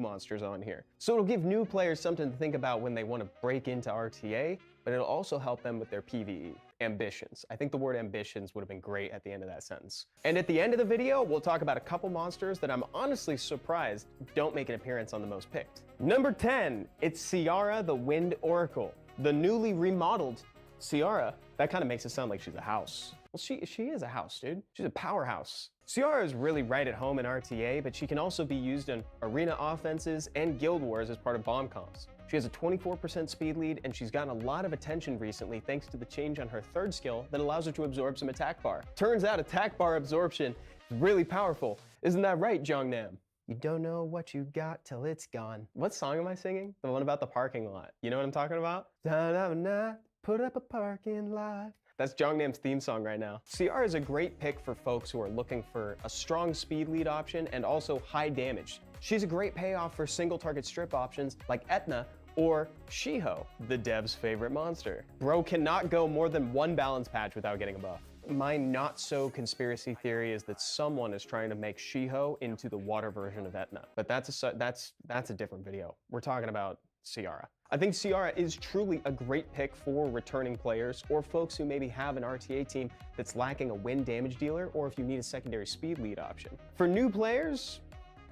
monsters on here. So it'll give new players something to think about when they want to break into RTA, but it'll also help them with their PvE ambitions. I think the word ambitions would have been great at the end of that sentence. And at the end of the video, we'll talk about a couple monsters that I'm honestly surprised don't make an appearance on the most picked. Number 10, it's Ciara the Wind Oracle. The newly remodeled Ciara, that kind of makes it sound like she's a house. Well, she is a house, dude. She's a powerhouse. Ciara is really right at home in RTA, but she can also be used in arena offenses and guild wars as part of bomb comps. She has a 24% speed lead, and she's gotten a lot of attention recently thanks to the change on her third skill that allows her to absorb some attack bar. Turns out attack bar absorption is really powerful. Isn't that right, Jongnam? You don't know what you got till it's gone. What song am I singing? The one about the parking lot. You know what I'm talking about? Da-da-da, put up a parking lot. That's Jongnam's theme song right now. Ciara is a great pick for folks who are looking for a strong speed lead option and also high damage. She's a great payoff for single target strip options like Etna or Shiho, the dev's favorite monster. Bro cannot go more than one balance patch without getting a buff. My not so conspiracy theory is that someone is trying to make Shiho into the water version of Etna, but that's a different video. We're talking about Ciara. I think Ciara is truly a great pick for returning players or folks who maybe have an RTA team that's lacking a wind damage dealer, or if you need a secondary speed lead option. For new players,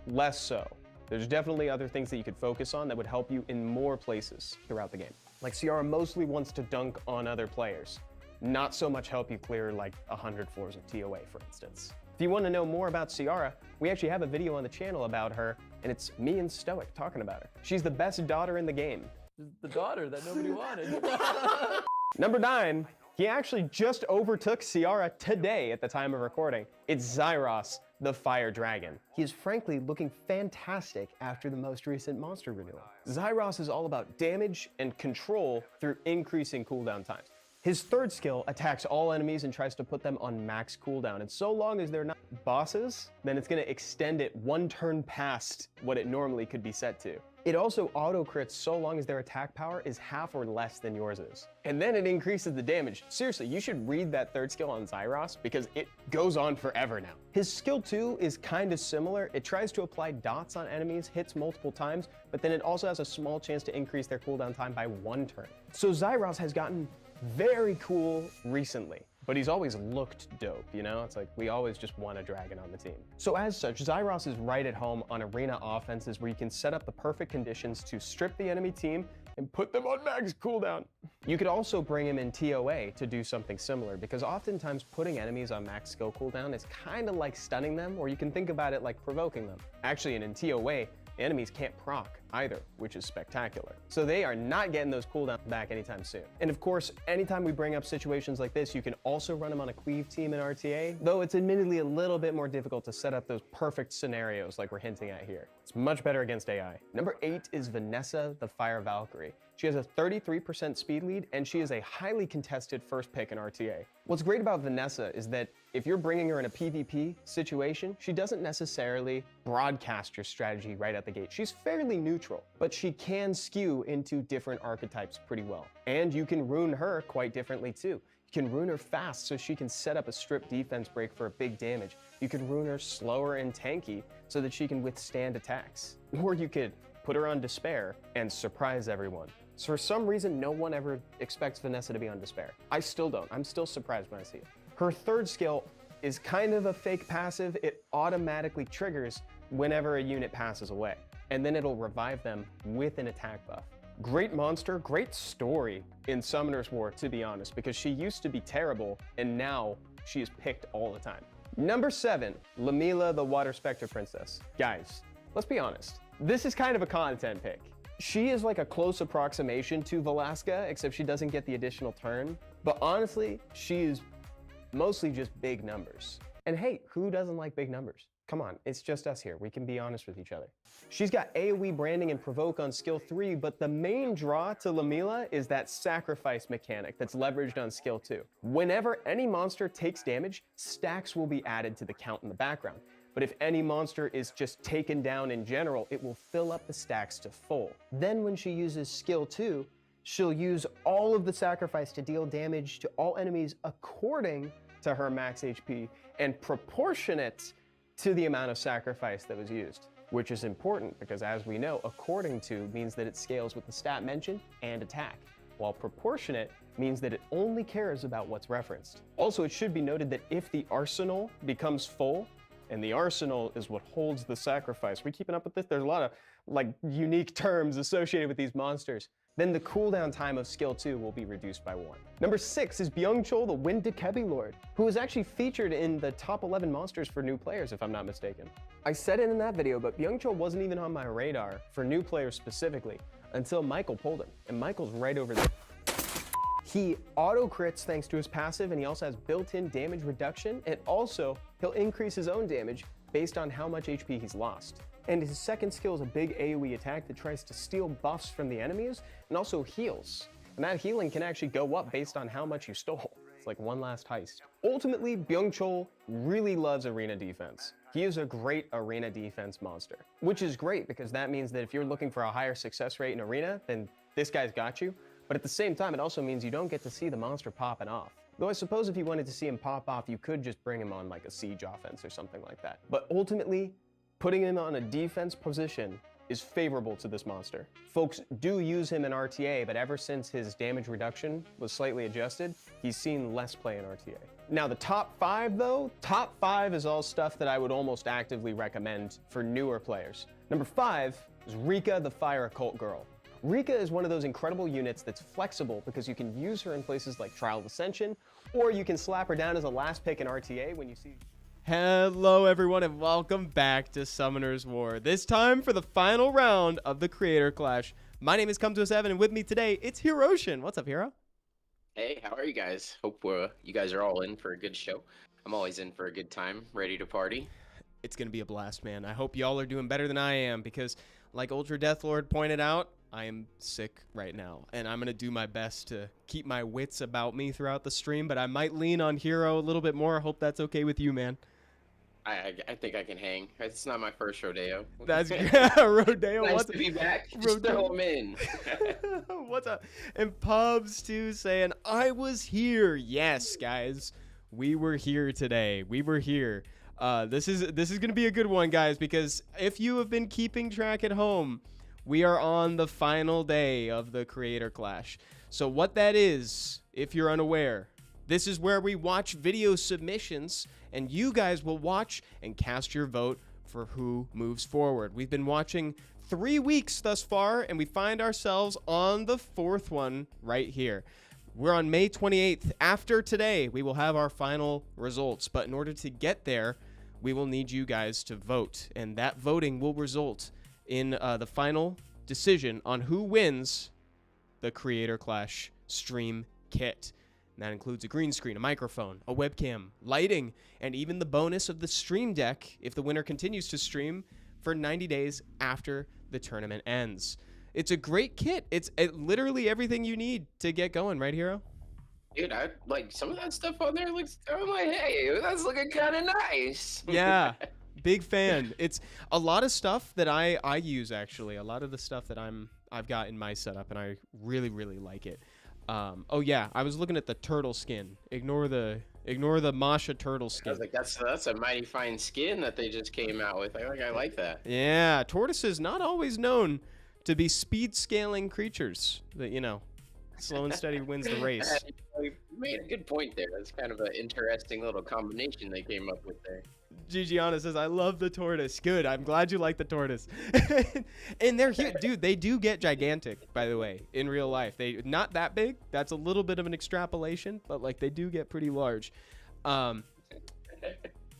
less so. There's definitely other things that you could focus on that would help you in more places throughout the game. Like Ciara mostly wants to dunk on other players, not so much help you clear like 100 floors of TOA, for instance. If you want to know more about Ciara, we actually have a video on the channel about her, and it's me and Stoic talking about her. She's the best daughter in the game. The daughter that nobody wanted. Number 9, he actually just overtook Ciara today at the time of recording. It's Zyros, the Fire Dragon. He is frankly looking fantastic after the most recent monster renewal. Zyros is all about damage and control through increasing cooldown times. His third skill attacks all enemies and tries to put them on max cooldown, and so long as they're not bosses, then it's going to extend it one turn past what it normally could be set to. It also auto-crits so long as their attack power is half or less than yours is. And then it increases the damage. Seriously, you should read that third skill on Zyros because it goes on forever now. His skill 2 is kind of similar. It tries to apply dots on enemies, hits multiple times, but then it also has a small chance to increase their cooldown time by 1 turn. So Zyros has gotten very cool recently, but he's always looked dope, you know? It's like we always just want a dragon on the team. So as such, Zyros is right at home on arena offenses where you can set up the perfect conditions to strip the enemy team and put them on max cooldown. You could also bring him in TOA to do something similar, because oftentimes putting enemies on max skill cooldown is kind of like stunning them, or you can think about it like provoking them. Actually, in TOA, enemies can't proc either, which is spectacular. So they are not getting those cooldowns back anytime soon. And of course, anytime we bring up situations like this, you can also run them on a cleave team in RTA, though it's admittedly a little bit more difficult to set up those perfect scenarios like we're hinting at here. It's much better against AI. Number 8 is Vanessa, the Fire Valkyrie. She has a 33% speed lead, and she is a highly contested first pick in RTA. What's great about Vanessa is that if you're bringing her in a PvP situation, she doesn't necessarily broadcast your strategy right out the gate. She's fairly neutral, but she can skew into different archetypes pretty well. And you can rune her quite differently too. You can rune her fast so she can set up a strip defense break for a big damage. You can rune her slower and tanky so that she can withstand attacks. Or you could put her on Despair and surprise everyone. So for some reason, no one ever expects Vanessa to be on Despair. I still don't. I'm still surprised when I see it. Her third skill is kind of a fake passive. It automatically triggers whenever a unit passes away, and then it'll revive them with an attack buff. Great monster, great story in Summoner's War, to be honest, because she used to be terrible, and now she is picked all the time. Number 7, Lamila, the Water Spectre Princess. Guys, let's be honest. This is kind of a content pick. She is like a close approximation to Velasca, except she doesn't get the additional turn. But honestly, she is mostly just big numbers. And hey, who doesn't like big numbers? Come on, it's just us here. We can be honest with each other. She's got AoE branding and provoke on skill 3, but the main draw to Lamila is that sacrifice mechanic that's leveraged on skill 2. Whenever any monster takes damage, stacks will be added to the count in the background. But if any monster is just taken down in general, it will fill up the stacks to full. Then when she uses skill 2, she'll use all of the sacrifice to deal damage to all enemies according to her max HP and proportionate to the amount of sacrifice that was used. which is important because, as we know, according to means that it scales with the stat mentioned and attack, while proportionate means that it only cares about what's referenced. Also, it should be noted that if the arsenal becomes full, and the arsenal is what holds the sacrifice. We keeping up with this? There's a lot of unique terms associated with these monsters. Then the cooldown time of skill 2 will be reduced by 1. Number 6 is Byung-Chul, the Wind Dekebi Lord, who was actually featured in the top 11 monsters for new players, if I'm not mistaken. I said it in that video, but Byung-Chul wasn't even on my radar for new players specifically until Michael pulled him, and Michael's right over there. He auto crits thanks to his passive, and he also has built-in damage reduction, and also he'll increase his own damage based on how much HP he's lost. And his second skill is a big AoE attack that tries to steal buffs from the enemies and also heals. And that healing can actually go up based on how much you stole. It's like one last heist. Ultimately, Byung-Chul really loves arena defense. He is a great arena defense monster, which is great because that means that if you're looking for a higher success rate in arena, then this guy's got you. But at the same time, it also means you don't get to see the monster popping off. Though I suppose if you wanted to see him pop off, you could just bring him on like a siege offense or something like that. But ultimately, putting him on a defense position is favorable to this monster. Folks do use him in RTA, but ever since his damage reduction was slightly adjusted, he's seen less play in RTA. Now the top 5 though, top 5 is all stuff that I would almost actively recommend for newer players. Number 5 is Rika, the Fire Occult Girl. Rika is one of those incredible units that's flexible because you can use her in places like Trial of Ascension, or you can slap her down as a last pick in RTA when you see... Hello everyone and welcome back to Summoner's War. This time for the final round of the Creator Clash. My name is Come207 and with me today it's Heroshin. What's up, Hero? Hey, how are you guys? Hope you guys are all in for a good show. I'm always in for a good time, ready to party. It's gonna be a blast, man. I hope y'all are doing better than I am because, like Ultra Deathlord pointed out, I am sick right now, and I'm going to do my best to keep my wits about me throughout the stream, but I might lean on Hero a little bit more. I hope that's okay with you, man. I think I can hang. It's not my first rodeo. That's rodeo. Nice What's to be back. Just throw them in. What's up? And Pubs too saying, I was here. Yes, guys, we were here today. We were here. This is going to be a good one, guys, because if you have been keeping track at home, we are on the final day of the Creator Clash. So what that is, if you're unaware, this is where we watch video submissions and you guys will watch and cast your vote for who moves forward. We've been watching 3 weeks thus far and we find ourselves on the 4th one right here. We're on May 28th. After today, we will have our final results. But in order to get there, we will need you guys to vote. And that voting will result in the final decision on who wins the Creator Clash stream kit. And that includes a green screen, a microphone, a webcam, lighting, and even the bonus of the stream deck if the winner continues to stream for 90 days after the tournament ends. It's a great kit. It's literally everything you need to get going, right, Hero? Dude, I like some of that stuff on there looks, I'm like, hey, that's looking kind of nice. Yeah. Big fan. It's a lot of stuff that I use, actually. A lot of the stuff that I've got in my setup, and I really, really like it. Oh yeah, I was looking at the turtle skin. Ignore the Masha turtle skin. I was like, that's a mighty fine skin that they just came out with. I like that. Yeah, tortoises not always known to be speed scaling creatures. That, you know, slow and steady wins the race. You made a good point there. That's kind of an interesting little combination they came up with there. Gigiana says, I love the tortoise. Good. I'm glad you like the tortoise. And they're here. Dude, they do get gigantic, by the way, in real life. They not that big. That's a little bit of an extrapolation, but like they do get pretty large.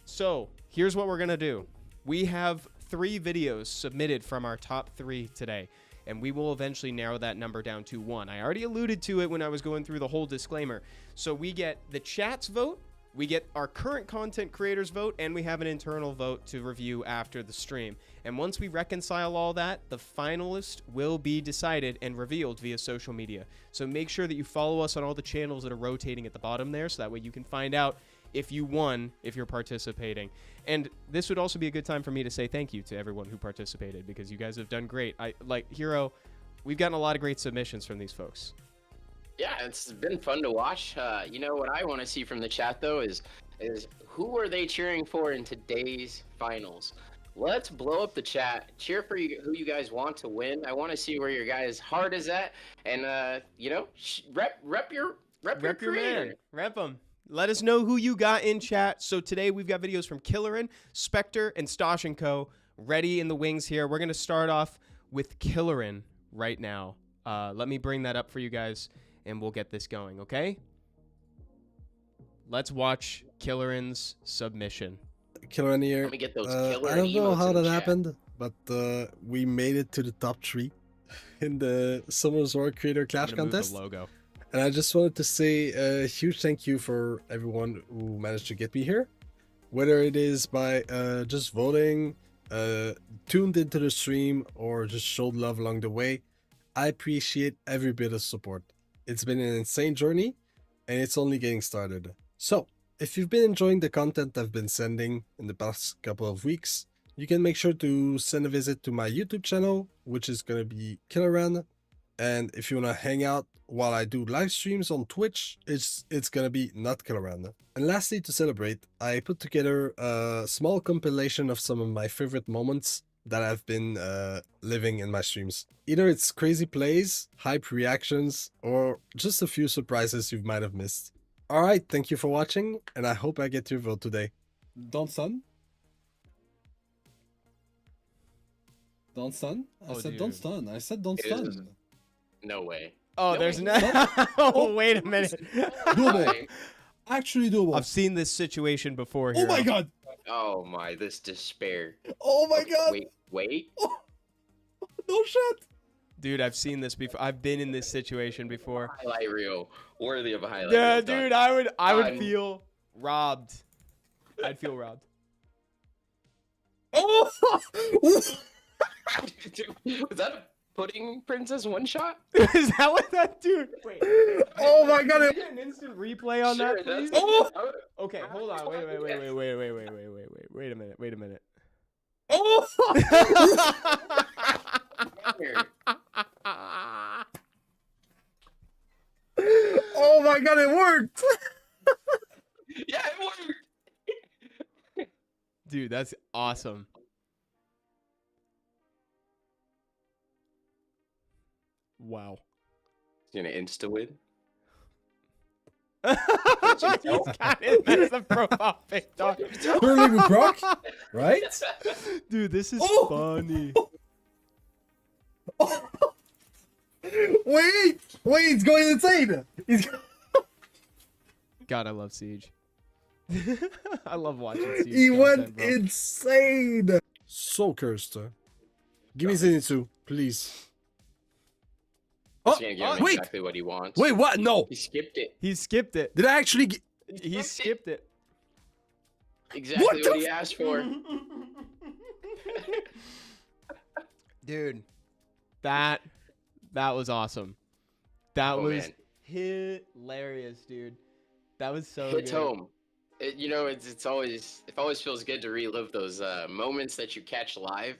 So here's what we're going to do. We have 3 videos submitted from our top 3 today, and we will eventually narrow that number down to 1. I already alluded to it when I was going through the whole disclaimer. So we get the chat's vote, we get our current content creators vote, and we have an internal vote to review after the stream. And once we reconcile all that, the finalist will be decided and revealed via social media. So make sure that you follow us on all the channels that are rotating at the bottom there, so that way you can find out if you won, if you're participating. And this would also be a good time for me to say thank you to everyone who participated, because you guys have done great. Hero, we've gotten a lot of great submissions from these folks. Yeah, it's been fun to watch. You know what I want to see from the chat though is who are they cheering for in today's finals? let's blow up the chat. Cheer for you, who you guys want to win. I want to see where your guys' heart is at, and you know, rep your Rep your creator. man. Rep him. Let us know who you got in chat. So today we've got videos from Killerin, Spectre, and Stosh & Co. ready in the wings here. We're going to start off with Killerin right now. Let me bring that up for you guys, and we'll get this going, okay? Let's watch Killerin's submission. Killer in here. Let me get those killer I don't know emotes how in the that chat. happened, but we made it to the top 3 in the Summoners War Creator Clash I'm gonna move contest. the logo. And I just wanted to say a huge thank you for everyone who managed to get me here. Whether it is by just voting, tuned into the stream, or just showed love along the way, I appreciate every bit of support. It's been an insane journey, and it's only getting started. So, if you've been enjoying the content I've been sending in the past couple of weeks, you can make sure to send a visit to my YouTube channel, which is going to be Killeran. And if you want to hang out while I do live streams on Twitch, it's going to be not Killeran. And lastly, to celebrate, I put together a small compilation of some of my favorite moments that I've been living in my streams. Either it's crazy plays, hype reactions, or just a few surprises you might have missed. Alright, thank you for watching, and I hope I get your vote today. Don't stun. Don't stun? I said don't dude. stun. I said don't It is- stun. No way. Oh, No there's way. no. Oh, wait a minute. Doable. Actually doable. I've seen this situation before here. Oh my god! Oh my, this despair. Oh my Okay, god! Wait. No shit! Dude, I've seen this before. I've been in this situation before. Highlight reel. Worthy of a highlight Yeah, reel. Done. dude, I would Done. feel robbed. I'd feel robbed. Oh! Dude, was that a pudding princess one shot? Is that what that dude? Wait. Oh my god! Can we get an instant replay on that, Sure, please? that's- Oh! Okay, hold on. Wait a minute. Wait a minute. Oh! Oh my god, it worked! Yeah, it worked. Dude, that's awesome. Wow. He's gonna insta win. He's got it. That's the profile pic, dog. Curly with Brock, right? Dude, this is Oh! funny. Wait! Wait, he's going insane! He's God, I love Siege. I love watching Siege. He went content, bro. insane! So cursed. Give me Zenitsu, please. He's Oh, gonna give him wait! exactly what he wants. Wait, what? No! He skipped it. He skipped it. Did I actually get... He skipped it. Exactly What what, the he asked for. Dude, that was awesome. That Oh, was man. hilarious, dude. That was so Hits good. home. You know, it always feels good to relive those moments that you catch live,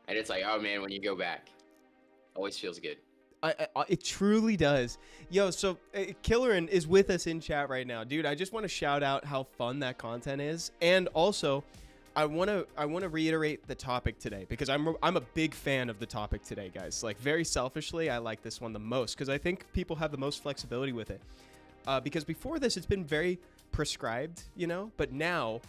and it's like, oh man, when you go back, always feels good. It truly does. Yo, so Killerin is with us in chat right now, dude. I just want to shout out how fun that content is, and also, I want to reiterate the topic today because I'm a big fan of the topic today, guys. Like, very selfishly, I like this one the most because I think people have the most flexibility with it. Because before this, it's been very prescribed, you know, but now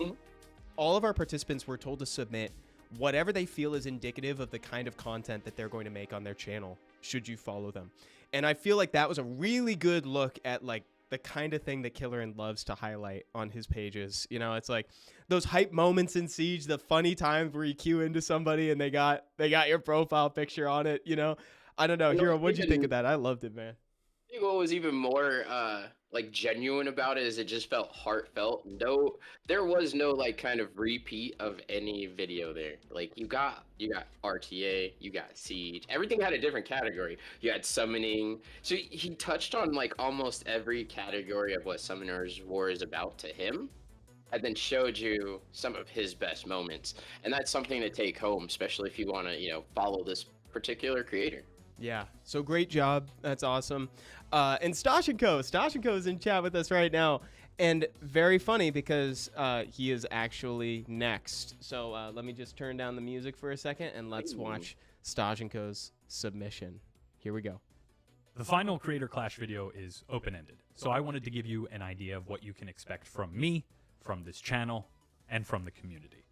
all of our participants were told to submit whatever they feel is indicative of the kind of content that they're going to make on their channel should you follow them. And I feel like that was a really good look at like the kind of thing that Killerin loves to highlight on his pages. You know, it's like those hype moments in Siege, the funny times where you queue into somebody and they got your profile picture on it, you know. I don't know, You know, Hero, what'd you think even- of that? I loved it, man. I think what was even more like genuine about it is it just felt heartfelt. No, there was no like kind of repeat of any video there. Like you got RTA, you got Siege. Everything had a different category. You had summoning. So he touched on like almost every category of what Summoners War is about to him, and then showed you some of his best moments. And that's something to take home, especially if you want to, follow this particular creator. Yeah, so great job. That's awesome. And Stosh & Co. is in chat with us right now. And very funny because he is actually next. So let me just turn down the music for a second and let's watch Stajinko's submission. Here we go. The final Creator Clash video is open-ended, so I wanted to give you an idea of what you can expect from me, from this channel, and from the community.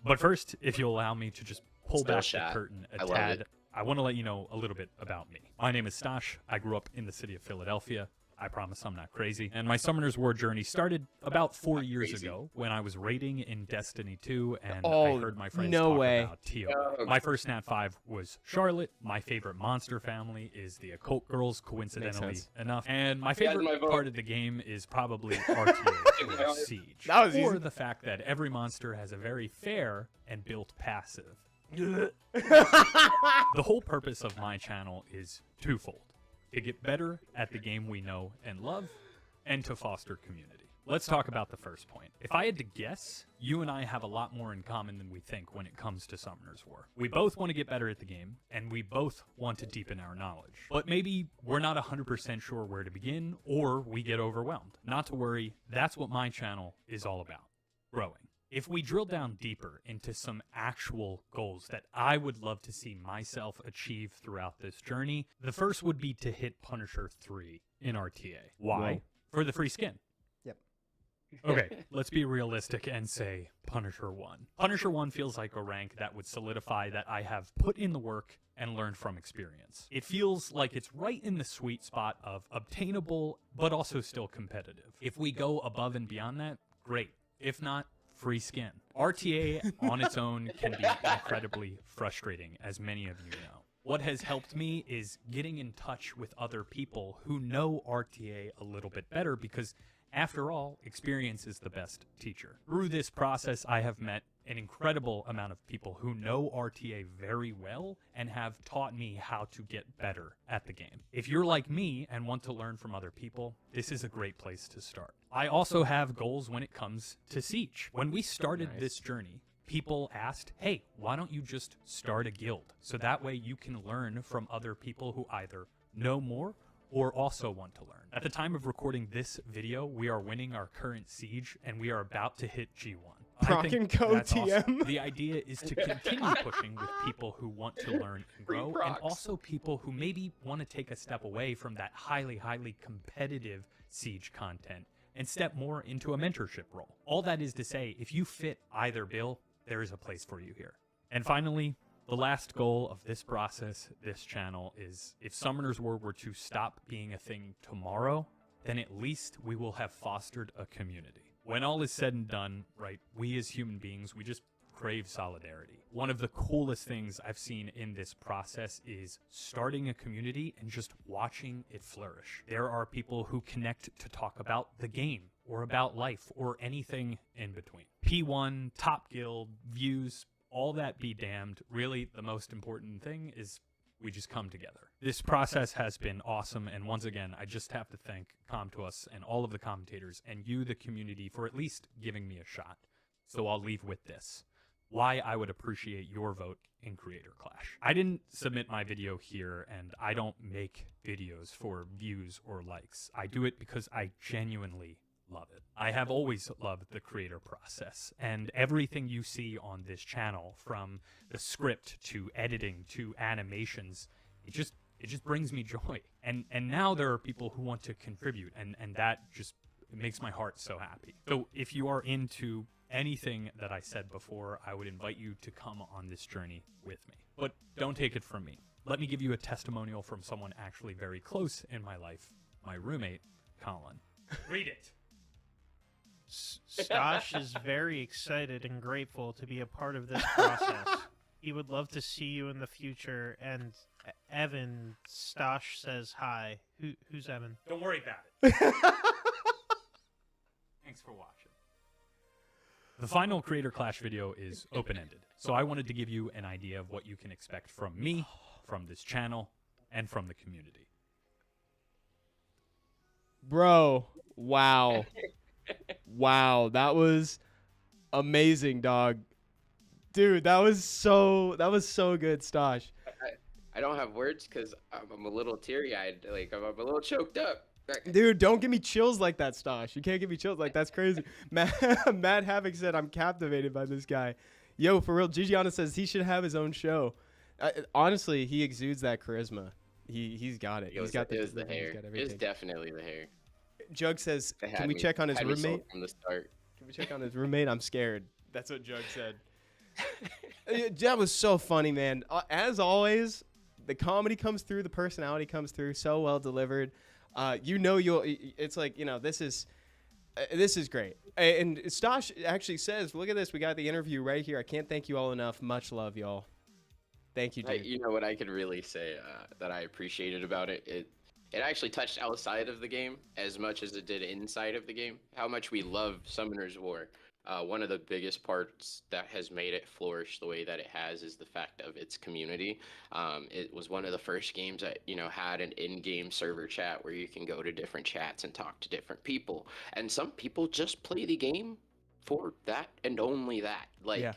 But first, if you'll allow me to just pull Still back shot. the curtain a I love tad, it. I want to let you know a little bit about me. My name is Stash. I grew up in the city of Philadelphia. I promise I'm not crazy. And my Summoner's War journey started about 4 years ago when I was raiding in Destiny 2 and I heard my friends no talk way. about TO. My first Nat 5 was Charlotte. My favorite monster family is the Occult Girls, coincidentally sense. enough. And my That's my favorite vote. part of the game is probably RTA or Siege. That was or easy. the fact that every monster has a very fair and built passive. The whole purpose of my channel is twofold: to get better at the game we know and love, and to foster community. Let's talk about the first point. If I had to guess, you and I have a lot more in common than we think when it comes to Summoner's War. We both want to get better at the game, and we both want to deepen our knowledge. But maybe we're not 100% sure where to begin, or we get overwhelmed. Not to worry, that's what my channel is all about: growing. If we drill down deeper into some actual goals that I would love to see myself achieve throughout this journey, the first would be to hit Punisher 3 in RTA. Why? Whoa. For the free skin. Yep. Okay, let's be realistic and say Punisher 1. Punisher 1 feels like a rank that would solidify that I have put in the work and learned from experience. It feels like it's right in the sweet spot of obtainable, but also still competitive. If we go above and beyond that, great. If not, free skin. RTA on its own can be incredibly frustrating, as many of you know. What has helped me is getting in touch with other people who know RTA a little bit better, because after all, experience is the best teacher. Through this process, I have met an incredible amount of people who know RTA very well and have taught me how to get better at the game. If you're like me and want to learn from other people, this is a great place to start. I also have goals when it comes to Siege. When we started this journey, people asked, hey, why don't you just start a guild? So that way you can learn from other people who either know more or also want to learn. At the time of recording this video, we are winning our current Siege and we are about to hit G1. Proc I think and co that's TM. awesome. The idea is to continue pushing with people who want to learn and grow, and procs. also people who maybe want to take a step away from that highly competitive Siege content and step more into a mentorship role. All that is to say, if you fit either bill, there is a place for you here. And finally, the last goal of this process, this channel, is if Summoner's War were to stop being a thing tomorrow, then at least we will have fostered a community. When all is said and done, right, we as human beings, we just crave solidarity. One of the coolest things I've seen in this process is starting a community and just watching it flourish. There are people who connect to talk about the game or about life or anything in between. P1, top guild, views, all that be damned. Really, the most important thing is we just come together. This process has been awesome, and once again, I just have to thank ComToUs and all of the commentators and you, the community, for at least giving me a shot. So I'll leave with this: why I would appreciate your vote in Creator Clash. I didn't submit my video here, and I don't make videos for views or likes. I do it because I genuinely love it. I have always loved the creator process, and everything you see on this channel, from the script to editing to animations, it just brings me joy. And now there are people who want to contribute, and that just makes my heart so happy. So if you are into anything that I said before, I would invite you to come on this journey with me. But don't take it from me. Let me give you a testimonial from someone actually very close in my life, my roommate, Colin. Read it. Stash is very excited and grateful to be a part of this process. He would love to see you in the future. And Evan, Stash says hi. Who's Evan? Don't worry about it. Thanks for watching. The final Creator Clash video is open-ended, so I wanted to give you an idea of what you can expect from me, from this channel, and from the community. Bro, wow. Wow, that was amazing, dog. Dude, that was so good, Stash. I don't have words because I'm a little teary-eyed. Like I'm a little choked up. Dude, don't give me chills like that, Stosh. You can't give me chills like that's crazy. Matt Havoc said, I'm captivated by this guy. Yo, for real, Gigiana says he should have his own show. Honestly, he exudes that charisma. He's got it. He's got it was the he's hair. got It was everything. definitely the hair. Jug says, It had can we me- check on his had me sold roommate? from the start. Can we check on his roommate? I'm scared. That's what Jug said. That was so funny, man. As always, the comedy comes through, the personality comes through, so well delivered. You'll. It's like this is great. And Stosh actually says, "Look at this. We got the interview right here. I can't thank you all enough. Much love, y'all. Thank you, dude." You know what I could really say that I appreciated about it? It actually touched outside of the game as much as it did inside of the game. How much we love Summoner's War. One of the biggest parts that has made it flourish the way that it has is the fact of its community. It was one of the first games that had an in-game server chat where you can go to different chats and talk to different people. And some people just play the game for that and only that. Like, Yeah.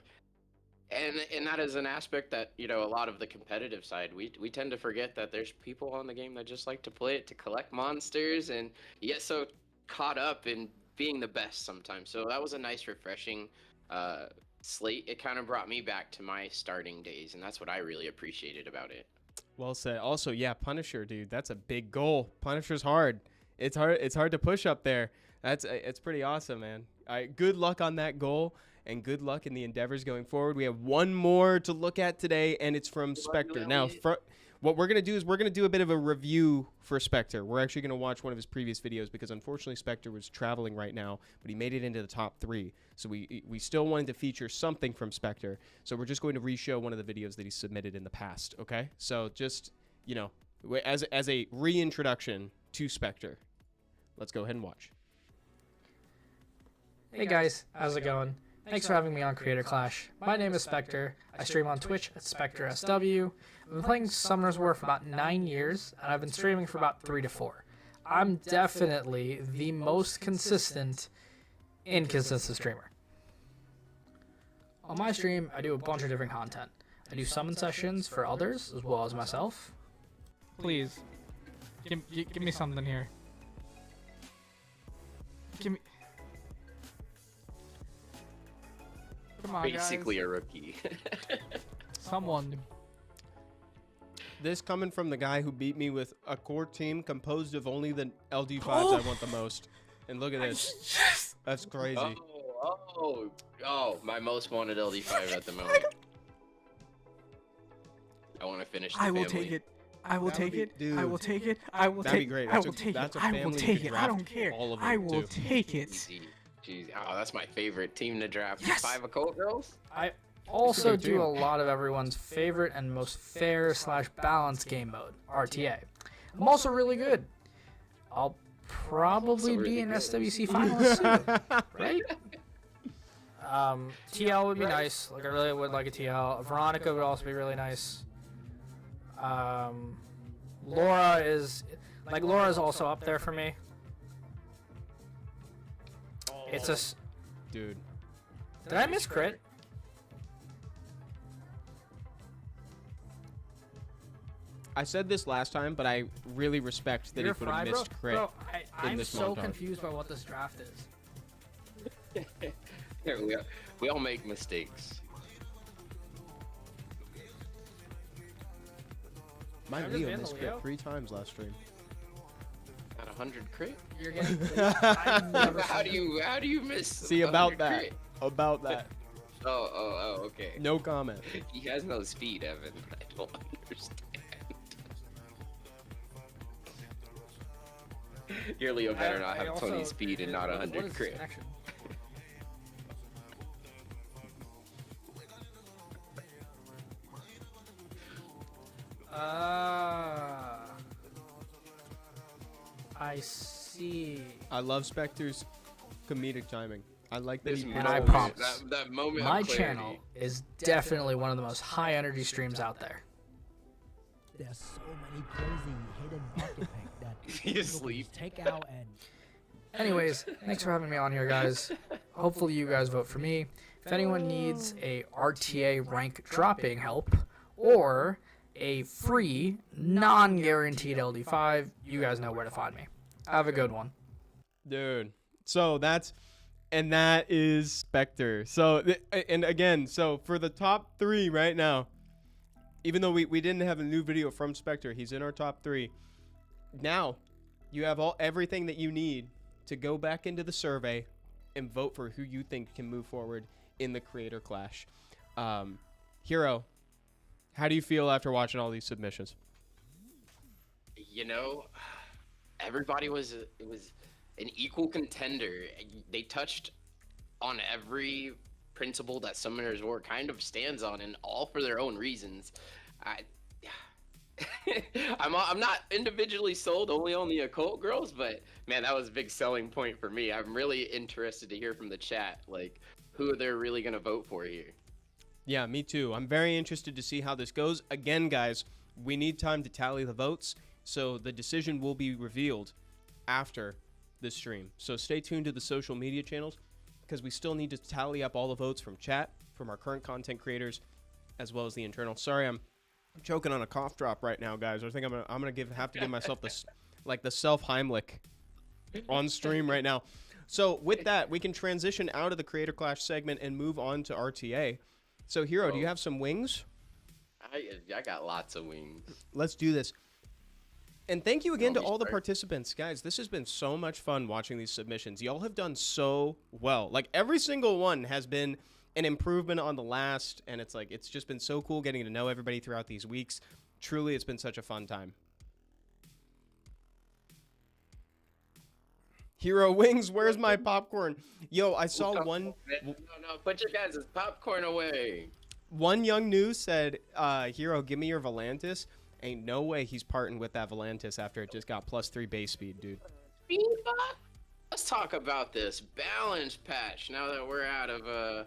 And that is an aspect that a lot of the competitive side we tend to forget that there's people on the game that just like to play it to collect monsters and you get so caught up in being the best sometimes. So that was a nice refreshing slate. It kind of brought me back to my starting days, and that's what I really appreciated about it. Well said. Also, yeah, Punisher, dude. That's a big goal. Punisher's hard. It's hard to push up there. It's pretty awesome, man. All right, good luck on that goal. And good luck in the endeavors going forward. We have one more to look at today, and it's from Spectre. Now, what we're going to do is we're going to do a bit of a review for Spectre. We're actually going to watch one of his previous videos because, unfortunately, Spectre was traveling right now, but he made it into the top 3. So we still wanted to feature something from Spectre. So we're just going to re-show one of the videos that he submitted in the past, okay? So just, as a reintroduction to Spectre, let's go ahead and watch. Hey guys, how's it going? Thanks for having me on Creator Clash. My name is Spectre. I stream on Twitch at SpectreSW. I've been playing Summoner's War for about 9 years, and I've been streaming for about 3 to 4. I'm definitely the most consistent, inconsistent streamer. On my stream, I do a bunch of different content. I do summon sessions for others, as well as myself. Please, give me something here. Give me. Come on, Basically guys. a rookie. Someone. This coming from the guy who beat me with a core team composed of only the LD5s I want the most. And look at this. Yes. That's crazy. Oh, my most wanted LD5 at the moment. I want to finish the I will family. take it. I will That would take be- it. I dude, will take it. I will that'd be take great. I That's will a- take it. that's a I will family you take could it. I don't draft care. all of I them, will too. take it. Easy. Jeez. Oh, that's my favorite team to draft. Yes! 5 occult girls? I also good team. do a lot of everyone's favorite and most fair/balanced game mode, RTA. I'm also really good. I'll probably really be an good. SWC finalist soon, right? TL would be nice. Like I really would like a TL. Veronica would also be really nice. Laura is also up there for me. It's a. Dude. Did I miss crit? I said this last time, but I really respect that You're he could have fried, missed crit. Bro, I'm this so montage. confused by what this draft is. Yeah, we all make mistakes. My I've just Leo been missed the crit Leo. 3 times last stream. At 100 crit? You're getting. I've never How seen do you miss? See, 100 about that. crit? About that. Oh, okay. No comment. He has no speed, Evan. I don't understand. Your Leo better not have 20 speed and not 100 crit. I see. I love Spectre's comedic timing. I like that This he And I moment- promise, that moment My of clarity. channel is definitely one of the most high energy streams out there. There's so many crazy hidden pocket pick that You people can sleep. just take out and Anyways, thanks for having me on here, guys. Hopefully you guys vote for me. If anyone needs a RTA rank dropping help, or a free, non-guaranteed LD5, you guys know where to find me. Have a good one. Dude. So that is Spectre. So, and again, so for the top 3 right now, even though we didn't have a new video from Spectre, he's in our top 3. Now, you have everything that you need to go back into the survey and vote for who you think can move forward in the Creator Clash. Hero, how do you feel after watching all these submissions? You know, everybody was an equal contender. They touched on every principle that Summoners War kind of stands on, and all for their own reasons. I'm not individually sold only on the occult girls, but man, that was a big selling point for me. I'm really interested to hear from the chat, like, who they're really gonna vote for here. Yeah, me too. I'm very interested to see how this goes. Again, guys, we need time to tally the votes, so the decision will be revealed after this stream. So stay tuned to the social media channels, because we still need to tally up all the votes from chat, from our current content creators, as well as the internal. Sorry, I'm choking on a cough drop right now, guys. I think I'm gonna have to give myself this, like, the self Heimlich on stream right now. So with that, we can transition out of the Creator Clash segment and move on to RTA. So Hero, do you have some wings? I got lots of wings. Let's do this. And thank you again to all the participants. Guys, this has been so much fun watching these submissions. Y'all have done so well. Like, every single one has been an improvement on the last, and it's just been so cool getting to know everybody throughout these weeks. Truly, it's been such a fun time. Hero Wings, where's my popcorn? Yo, I saw one. No, put your guys' popcorn away. One young news said, Hero, give me your Volantis. Ain't no way he's parting with that Volantis after it just got +3 base speed, dude. Let's talk about this balance patch now that we're out of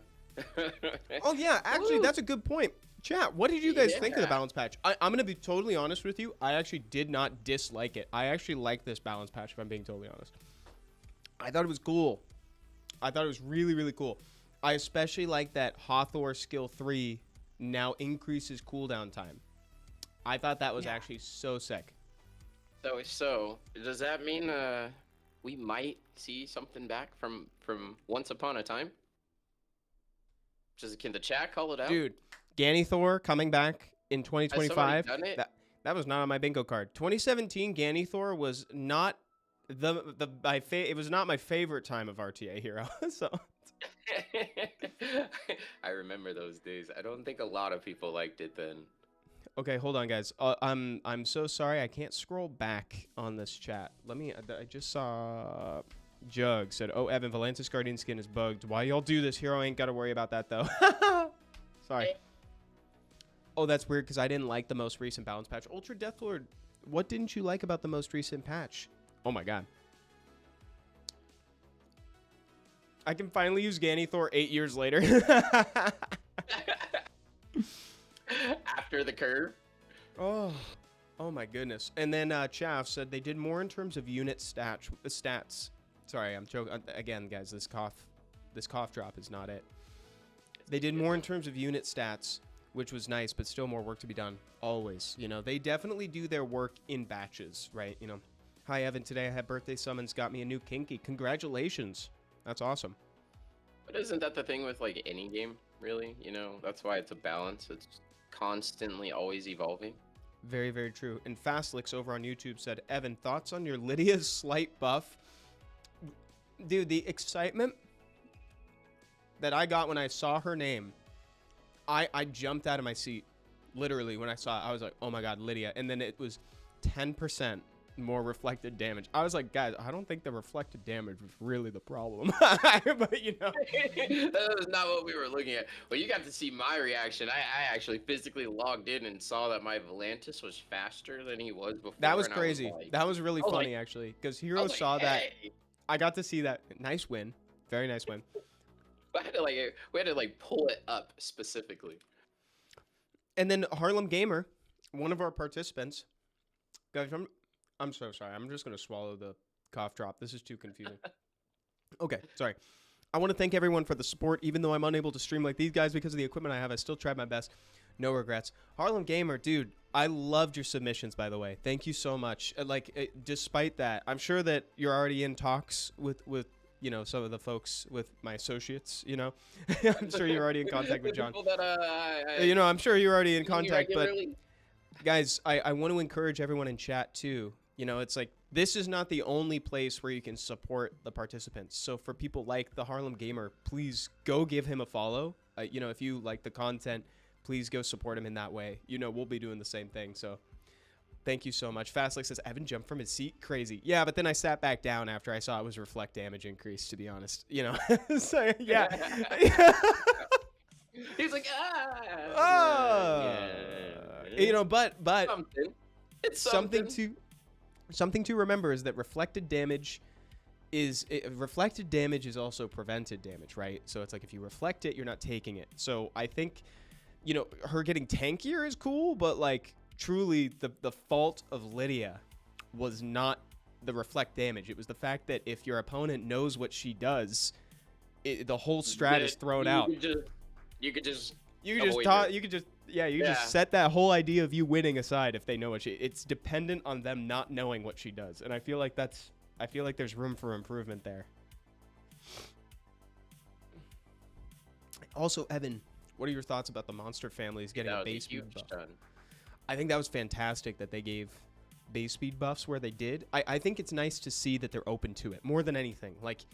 Oh yeah, actually that's a good point. Chat, what did you guys think of the balance patch? I'm gonna be totally honest with you. I actually did not dislike it. I actually like this balance patch, if I'm being totally honest. I thought it was cool. I thought it was really, really cool. I especially like that Hathor skill 3 now increases cooldown time. I thought that was actually so sick. So does that mean we might see something back from Once Upon a Time? Can the chat call it out? Dude, Ganithor coming back in 2025. That was not on my bingo card. 2017 Ganithor was not it was not my favorite time of RTA Hero. So I remember those days. I don't think a lot of people liked it then. Okay, hold on, guys. I'm so sorry. I can't scroll back on this chat. I just saw Jug said, "Oh, Evan, Volantis Guardian skin is bugged. Why y'all do this? Hero ain't got to worry about that though." Sorry. Oh, that's weird because I didn't like the most recent balance patch. Ultra Deathlord, what didn't you like about the most recent patch? Oh my god. I can finally use Ganithor 8 years later. After the curve. Oh my goodness. And then Chaff said they did more in terms of unit stats. Sorry, I'm joking. Again, guys, this cough drop is not it. They did more in terms of unit stats, which was nice, but still more work to be done. Always. You know, they definitely do their work in batches, right? You know, hi, Evan. Today I had birthday summons, got me a new Kinky. Congratulations. That's awesome. But isn't that the thing with, like, any game, really? You know, that's why it's a balance. It's constantly always evolving. Very, very true. And Fastlix over on YouTube said, Evan, thoughts on your Lydia's slight buff? Dude, the excitement that I got when I saw her name, I jumped out of my seat. Literally, when I saw it, I was like, oh my god, Lydia. And then it was 10% more reflected damage. I was like, guys, I don't think the reflected damage was really the problem. But, you know. That was not what we were looking at. Well, you got to see my reaction. I actually physically logged in and saw that my Volantis was faster than he was before. That was crazy. That was really funny, like, actually, because Hero saw that. I got to see that. Nice win. Very nice win. We had to pull it up specifically. And then Harlem Gamer, one of our participants, guys, I'm so sorry. I'm just going to swallow the cough drop. This is too confusing. Okay, sorry. I want to thank everyone for the support. Even though I'm unable to stream like these guys because of the equipment I have, I still tried my best. No regrets. Harlem Gamer, dude, I loved your submissions, by the way. Thank you so much. Despite that, I'm sure that you're already in talks with you know, some of the folks with my associates, you know. I'm sure you're already in contact with John. People that, You know, I'm sure you're already in see me contact, but regularly. guys, I want to encourage everyone in chat too. You know, it's like this is not the only place where you can support the participants. So for people like the Harlem Gamer, please go give him a follow. You know, if you like the content, please go support him in that way. You know, we'll be doing the same thing. So thank you so much. Fastlick says, Evan jumped from his seat. Crazy. Yeah, but then I sat back down after I saw it was reflect damage increase, to be honest. You know, so yeah. He's like, You know, but something. It's something to remember is that reflected damage is also prevented damage, right? So it's like if you reflect it, you're not taking it. So I think, you know, her getting tankier is cool, but like truly the fault of Lydia was not the reflect damage. It was the fact that if your opponent knows what she does, the whole strat is thrown out. You could just set that whole idea of you winning aside if they know what it's dependent on them not knowing what she does. And I feel like there's room for improvement there. Also, Evan, what are your thoughts about the monster families getting a base speed buff? I think that was fantastic that they gave base speed buffs where they did. I think it's nice to see that they're open to it more than anything. Like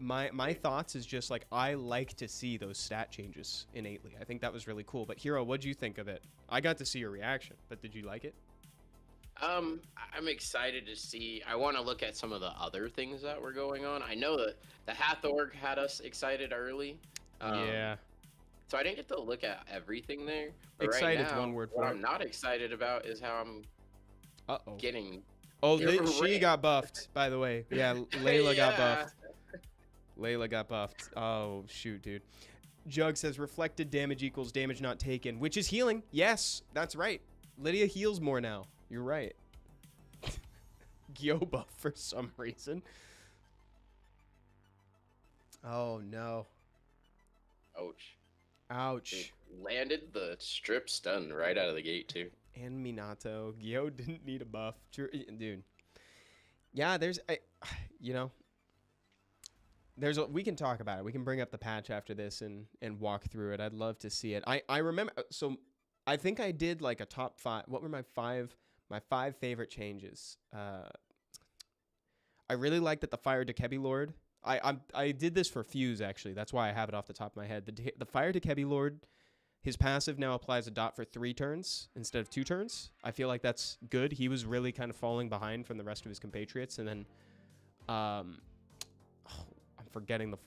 my thoughts is just like I like to see those stat changes innately. I think that was really cool. But Hero, what'd you think of it? I got to see your reaction, but did you like it? I'm excited to see. I want to look at some of the other things that were going on. I know that the Hathorg had us excited early. Yeah. So I didn't get to look at everything there. But Excited's right now, one word what for I'm it. not excited about is how I'm getting. Oh, she got buffed, by the way. Yeah, Layla got Yeah. buffed. Layla got buffed. Oh, shoot, dude. Jug says reflected damage equals damage not taken, which is healing. Yes, that's right. Lydia heals more now. You're right. Gyo buff for some reason. Oh, no. Ouch. Ouch. It landed the strip stun right out of the gate, too. And Minato. Gyo didn't need a buff. Dude. Yeah, you know, we can talk about it. We can bring up the patch after this and walk through it. I'd love to see it. I remember, so I think I did like a top 5. What were my 5 favorite changes? I really liked that the Fire Dekebi Lord. I did this for Fuse, actually. That's why I have it off the top of my head. The Fire Dekebi Lord, his passive now applies a dot for 3 turns instead of 2 turns. I feel like that's good. He was really kind of falling behind from the rest of his compatriots. And then I'm forgetting the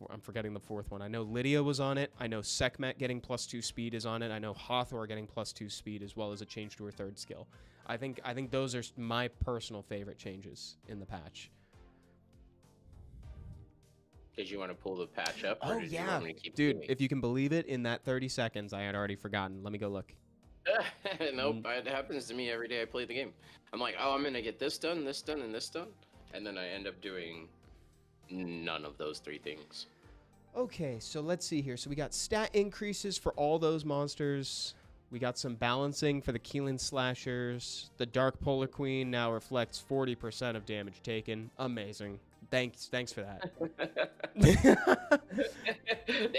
fourth one. I know Lydia was on it. I know Sekhmet getting +2 speed is on it. I know Hathor getting +2 speed as well as a change to her 3rd skill. I think those are my personal favorite changes in the patch. Did you want to pull the patch up? Oh, did you yeah. want me to keep Dude, going? if you can believe it, in that 30 seconds, I had already forgotten. Let me go look. Nope, it happens to me every day I play the game. I'm like, oh, I'm going to get this done, and this done. And then I end up doing none of those 3 things. Okay, so let's see here. So we got stat increases for all those monsters. We got some balancing for the Keelan Slashers. The Dark Polar Queen now reflects 40% of damage taken. Amazing. Thanks for that. They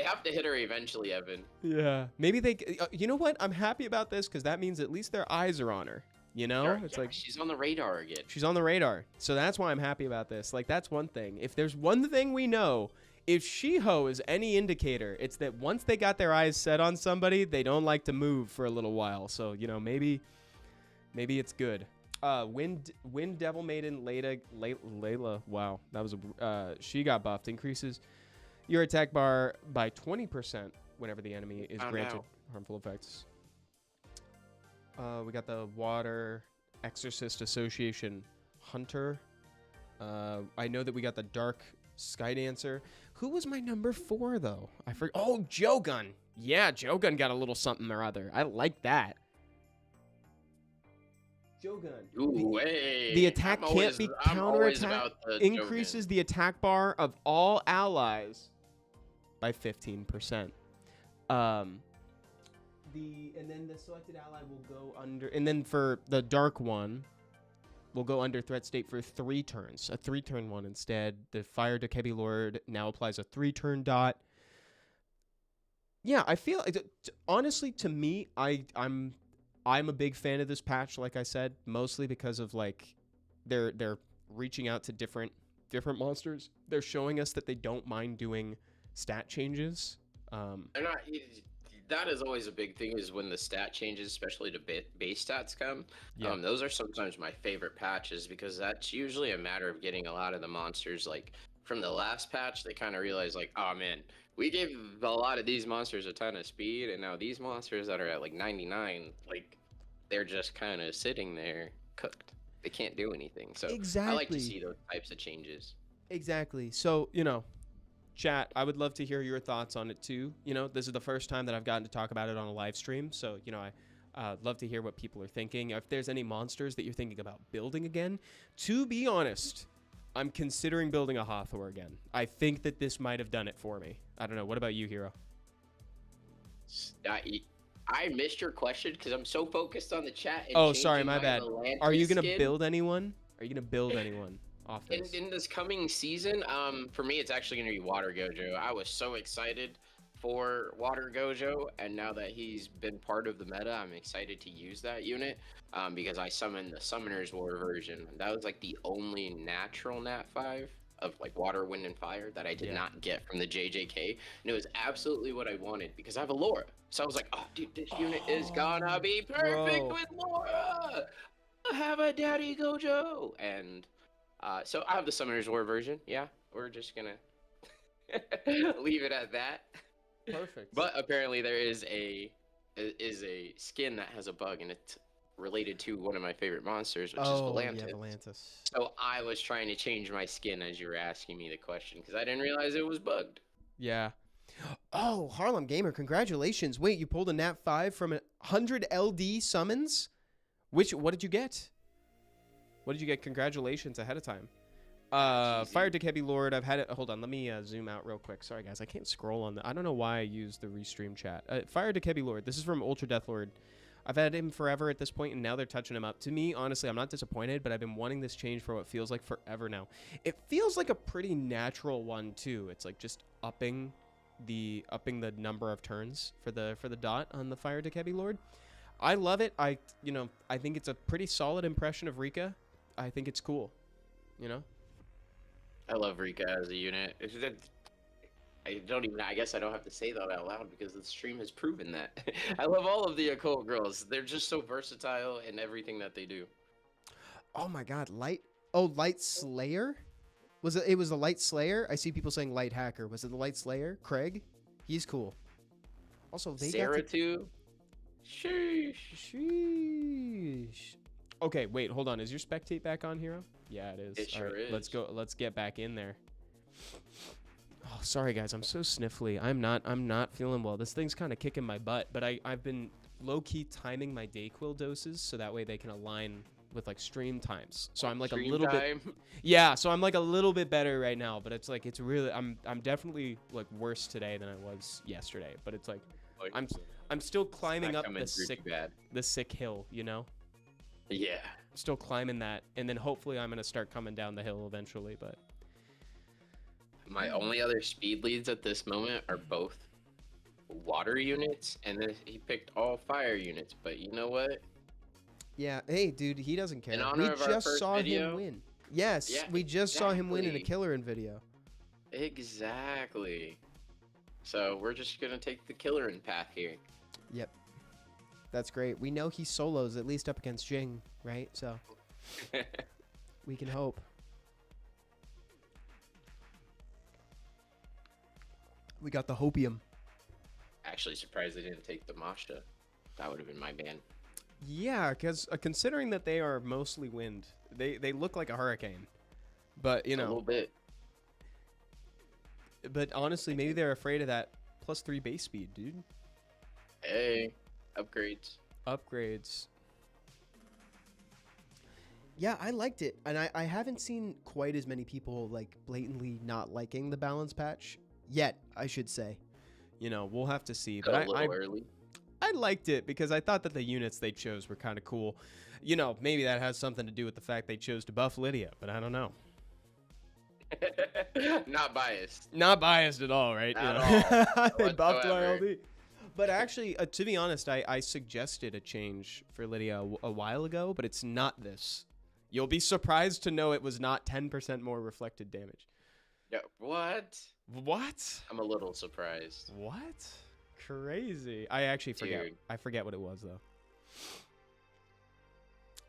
have to hit her eventually, Evan. Yeah. Maybe you know what? I'm happy about this because that means at least their eyes are on her. You know? It's like she's on the radar again. She's on the radar. So that's why I'm happy about this. Like, that's one thing. If there's one thing we know, if Shiho is any indicator, it's that once they got their eyes set on somebody, they don't like to move for a little while. So, you know, maybe it's good. Wind Devil Maiden Layla. Wow, that was she got buffed. Increases your attack bar by 20% whenever the enemy is granted harmful effects. We got the Water Exorcist Association Hunter. I know that we got the Dark Sky Dancer. Who was my number 4 though? I forgot. Oh, Jogun. Yeah, Jogun got a little something or other. I like that. Jogun. Ooh, hey. The attack can't be counterattack. Increases the attack bar of all allies by 15%. the selected ally will go under, and then for the dark one, will go under threat state for 3 turns, a 3-turn one instead. The Fire Dekebi Lord now applies a 3-turn dot. Yeah, I feel honestly, to me, I'm a big fan of this patch. Like I said, mostly because of like they're reaching out to different monsters. They're showing us that they don't mind doing stat changes. They're not. That is always a big thing, is when the stat changes, especially to base stats come. Yeah. Those are sometimes my favorite patches, because that's usually a matter of getting a lot of the monsters. Like from the last patch, they kind of realized like, oh man, we gave a lot of these monsters a ton of speed, and now these monsters that are at like 99, like they're just kind of sitting there cooked. They can't do anything. So I like to see those types of changes. Exactly. So, chat, I would love to hear your thoughts on it too. This is the first time that I've gotten to talk about it on a live stream. So, I'd love to hear what people are thinking. If there's any monsters that you're thinking about building again, to be honest, I'm considering building a Hathor again. I think that this might have done it for me. I don't know. What about you, Hero? I missed your question because I'm so focused on the chat. And Oh, sorry, my bad. Are you going to skin. build anyone? Are you going to build anyone off this? In this coming season, for me, it's actually going to be Water Gojo. I was so excited for Water Gojo, and now that he's been part of the meta, I'm excited to use that unit because I summoned the Summoner's War version. That was like the only natural Nat 5 of like Water, Wind, and Fire that I did not get from the JJK, and it was absolutely what I wanted because I have a Laura. So I was like, oh, dude, this unit is gonna be perfect with Laura. I have a Daddy Gojo, and so I have the Summoner's War version. Yeah, we're just gonna leave it at that. Perfect. But apparently there is a skin that has a bug, and it's related to one of my favorite monsters, which is Volantis. Yeah, Volantis. So I was trying to change my skin as you were asking me the question because I didn't realize it was bugged. Yeah. Oh, Harlem Gamer, congratulations. Wait, you pulled a Nat 5 from 100 LD summons? What did you get? What did you get? Congratulations ahead of time. Fire Dekebi Lord, I've had it. Hold on, let me zoom out real quick. Sorry, guys, I can't scroll on the. I don't know why I used the restream chat. Fire Dekebi Lord, this is from Ultra Death Lord. I've had him forever at this point, and now they're touching him up. To me, honestly, I'm not disappointed, but I've been wanting this change for what feels like forever now. It feels like a pretty natural one too. It's like just upping the number of turns for the dot on the Fire Dekebi Lord. I love it. I think it's a pretty solid impression of Rika. I think it's cool. I love Rika as a unit. I guess I don't have to say that out loud because the stream has proven that. I love all of the occult girls. They're just so versatile in everything that they do. Oh my god, Light Slayer? It was the Light Slayer? I see people saying Light Hacker. Was it the Light Slayer? Craig? He's cool. Also, they Sarah too. Sheesh. Okay, wait, hold on. Is your spectate back on, Hero? Yeah, it is. It sure is. Let's go. Let's get back in there. Oh, sorry guys, I'm so sniffly. I'm not feeling well. This thing's kind of kicking my butt, but I've been low-key timing my Dayquil doses so that way they can align with like stream times. So I'm like Stream a little time. bit. Yeah, so I'm like a little bit better right now, but it's like it's really I'm definitely like worse today than I was yesterday, but it's like I'm still climbing up the sick hill, Yeah. I'm still climbing that, and then hopefully I'm gonna start coming down the hill eventually, but My only other speed leads at this moment are both water units, and then he picked all fire units. But you know what? Yeah, hey, dude, he doesn't care. In honor We of our just first saw video? him win. Yes, Yeah, we just saw him win in a exactly. killer in video. Exactly. So we're just gonna take the killer in path here. Yep. That's great. We know he solos at least up against Jing, right? So we can hope. We got the hopium. Actually, surprised they didn't take the Masha. That would have been my ban. Yeah, because considering that they are mostly wind, they look like a hurricane. But, A little bit. But honestly, maybe they're afraid of that +3 base speed, dude. Hey, upgrades. Upgrades. Yeah, I liked it. And I haven't seen quite as many people, like, blatantly not liking the balance patch. Yet, I should say. We'll have to see. But A little early. I I liked it because I thought that the units they chose were kind of cool. You know, maybe that has something to do with the fact they chose to buff Lydia, but I don't know. Not biased. Not biased at all, right? At all. They all. buffed my Whatsoever. LD. But actually, to be honest, I suggested a change for Lydia a while ago, but it's not this. You'll be surprised to know it was not 10% more reflected damage. Yeah, what? What? I'm a little surprised. What? Crazy. I actually forget. Dude. I forget what it was, though.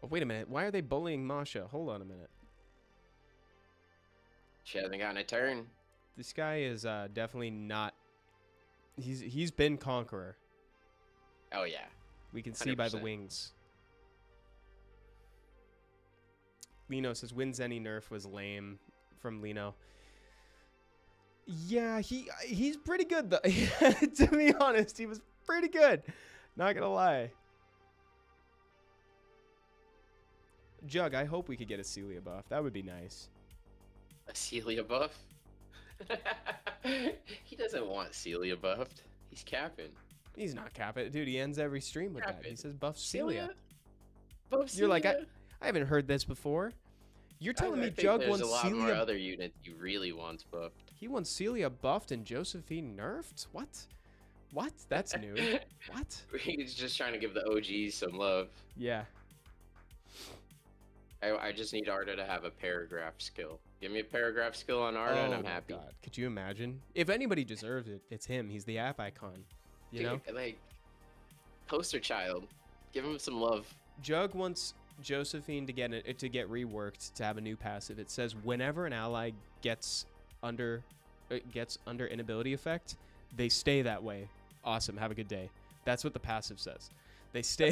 Oh, wait a minute. Why are they bullying Masha? Hold on a minute. She hasn't gotten a turn. This guy is definitely not... He's been Conqueror. Oh, yeah. We can see by the 100%. wings. Lino says, wins any nerf was lame from Lino. Yeah, he's pretty good, though. To be honest, he was pretty good. Not gonna lie. Jug, I hope we could get a Celia buff. That would be nice. A Celia buff? He doesn't want Celia buffed. He's capping. He's not capping. Dude, he ends every stream with that. He Capping. says buff Celia. Buff You're like, Celia? I haven't heard this before. You're telling me I think Jug there's wants a lot more Celia... other units he really wants buffed. He wants Celia buffed and Josephine nerfed? What? What? That's new. What? He's just trying to give the OGs some love. Yeah. I just need Arda to have a paragraph skill. Give me a paragraph skill on Arda and I'm my happy. God. Could you imagine? If anybody deserves it, it's him. He's the app icon. You Dude, know? like, poster child. Give him some love. Jug wants Josephine to get reworked to have a new passive. It says whenever an ally gets under inability effect, they stay that way. Awesome. Have a good day. That's what the passive says. They stay.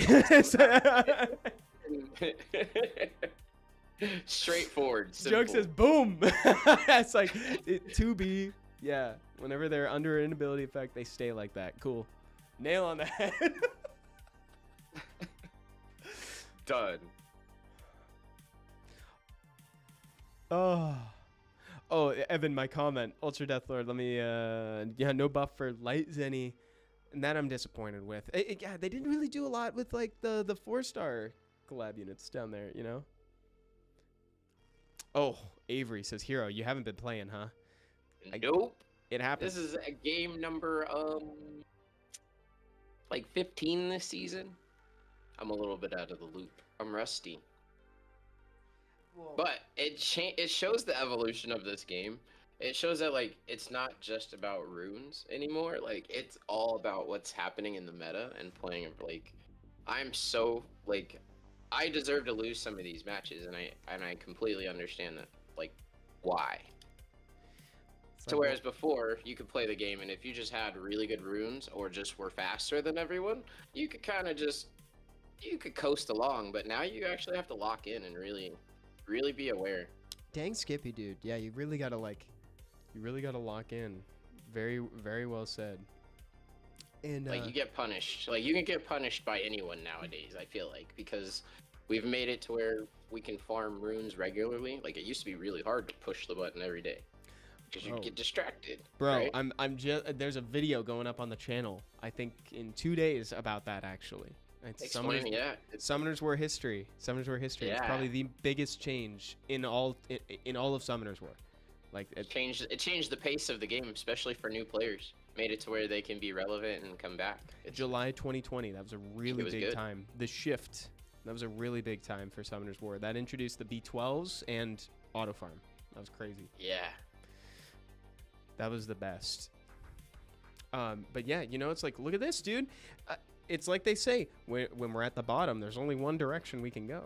Straightforward. Jug Simple. says boom. It's like to be. Yeah. Whenever they're under an inability effect, they stay like that. Cool. Nail on the head. Done. Oh, Evan, my comment, Ultra Death Lord. Let me, yeah, no buff for Light Zenny, and that I'm disappointed with. Yeah, they didn't really do a lot with like the 4-star collab units down there, you know. Oh, Avery says, Hero, you haven't been playing, huh? Nope. It happens. This is a game number like 15 this season. I'm a little bit out of the loop. I'm rusty. But it shows the evolution of this game. It shows that like it's not just about runes anymore. Like it's all about what's happening in the meta and playing. Like I'm so like I deserve to lose some of these matches, and I completely understand that. Like why? So whereas before you could play the game, and if you just had really good runes or just were faster than everyone, you could kind of just coast along. But now you actually have to lock in and really be aware. Dang Skippy, dude. Yeah, you really gotta lock in. Very, very well said. And Like you get punished. Like you can get punished by anyone nowadays, I feel like, because we've made it to where we can farm runes regularly. Like it used to be really hard to push the button every day because you get distracted. Bro, right? I'm just there's a video going up on the channel. I think in 2 days about that actually. It's Explain, yeah. Summoners War history. Summoners War history. It's Yeah. probably the biggest change in all of Summoners War. Like It changed the pace of the game, especially for new players. Made it to where they can be relevant and come back. July 2020. That was a really was big good. time. The shift. That was a really big time for Summoners War. That introduced the B12s and auto farm. That was crazy. Yeah. That was the best. But yeah, you know, it's like, look at this, dude. It's like they say, when we're at the bottom, there's only one direction we can go.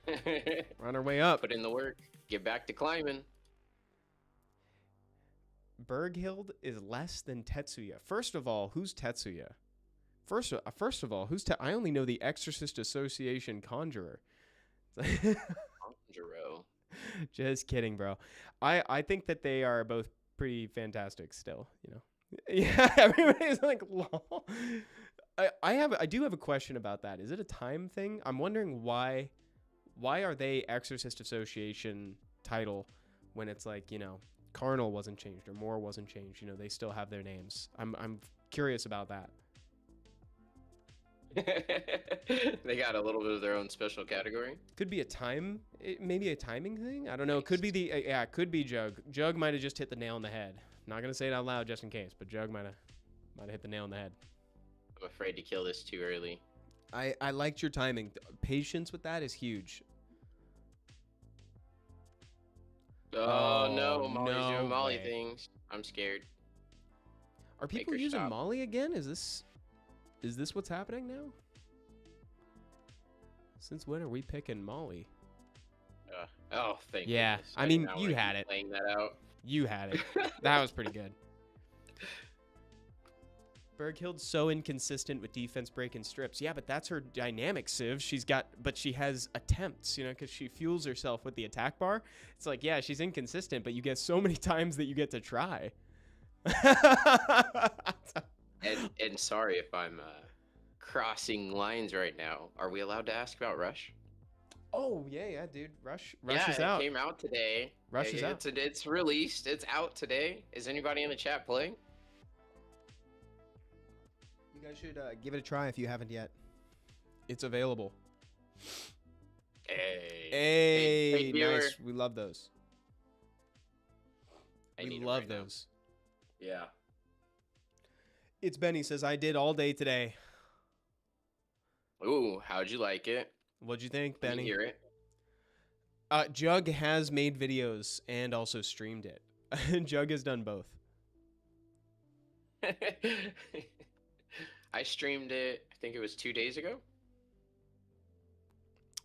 We're on our way up. Put in the work. Get back to climbing. Berghild is less than Tetsuya. First of all, who's Tetsuya? First of all, who's I only know the Exorcist Association Conjurer. Conjuro. Just kidding, bro. I think that they are both pretty fantastic still, you know. Yeah, everybody's like, lol. I do have a question about that. Is it a time thing? I'm wondering why are they Exorcist Association title when it's like, you know, Carnal wasn't changed or Moore wasn't changed, you know, they still have their names. I'm curious about that. They got a little bit of their own special category. Could be a maybe a timing thing. I don't know. It could be yeah, it could be Jug. Jug might have just hit the nail on the head. Not gonna say it out loud just in case, but Jug might have hit the nail on the head. I'm afraid to kill this too early. I liked your timing. Patience with that is huge. Oh, no, Oh, Molly's no doing Molly way. things. I'm scared. Are people her using stop. Molly again? Is this what's happening now? Since when are we picking Molly? Oh, thank Yeah, goodness. I did mean, not you wanna had keep it. Playing that out. You had it. That was pretty good. Berghild's so inconsistent with defense break and strips. Yeah, but that's her dynamic, Civ. But she has attempts, you know, because she fuels herself with the attack bar. It's like, yeah, she's inconsistent, but you get so many times that you get to try. And sorry if I'm crossing lines right now. Are we allowed to ask about Rush? Oh, yeah, dude. Rush Yeah, is it out. came out today. Rush is out. It's released. It's out today. Is anybody in the chat playing? You guys should give it a try if you haven't yet. It's available. Hey. Hey, viewer. nice. We love those. I We need 'em love right now. those. Yeah. It's Benny says, I did all day today. Ooh, how'd you like it? What'd you think, Let me Benny? hear it. Jug has made videos and also streamed it. Jug has done both. I streamed it, I think it was 2 days ago.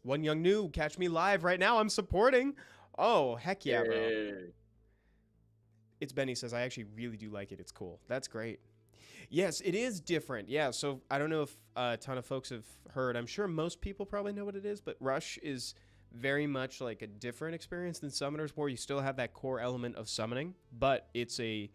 One Young New, catch me live right now. I'm supporting. Oh, heck yeah, bro. Yay. It's Benny says, I actually really do like it. It's cool. That's great. Yes, it is different. Yeah, so I don't know if a ton of folks have heard. I'm sure most people probably know what it is, but Rush is very much like a different experience than Summoners War. You still have that core element of summoning, but it's an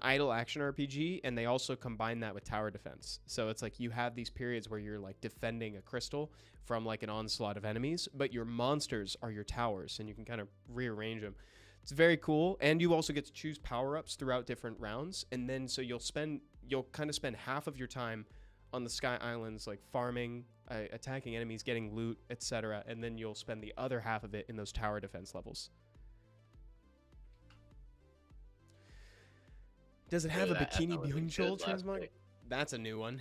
idle action RPG, and they also combine that with tower defense. So it's like you have these periods where you're like defending a crystal from like an onslaught of enemies, but your monsters are your towers, and you can kind of rearrange them. It's very cool, and you also get to choose power-ups throughout different rounds, and then so you'll kind of spend half of your time on the Sky Islands, like farming, attacking enemies, getting loot, etc., and then you'll spend the other half of it in those tower defense levels. Does it have a That bikini was a viewing good shoal last transmog? pick. That's a new one.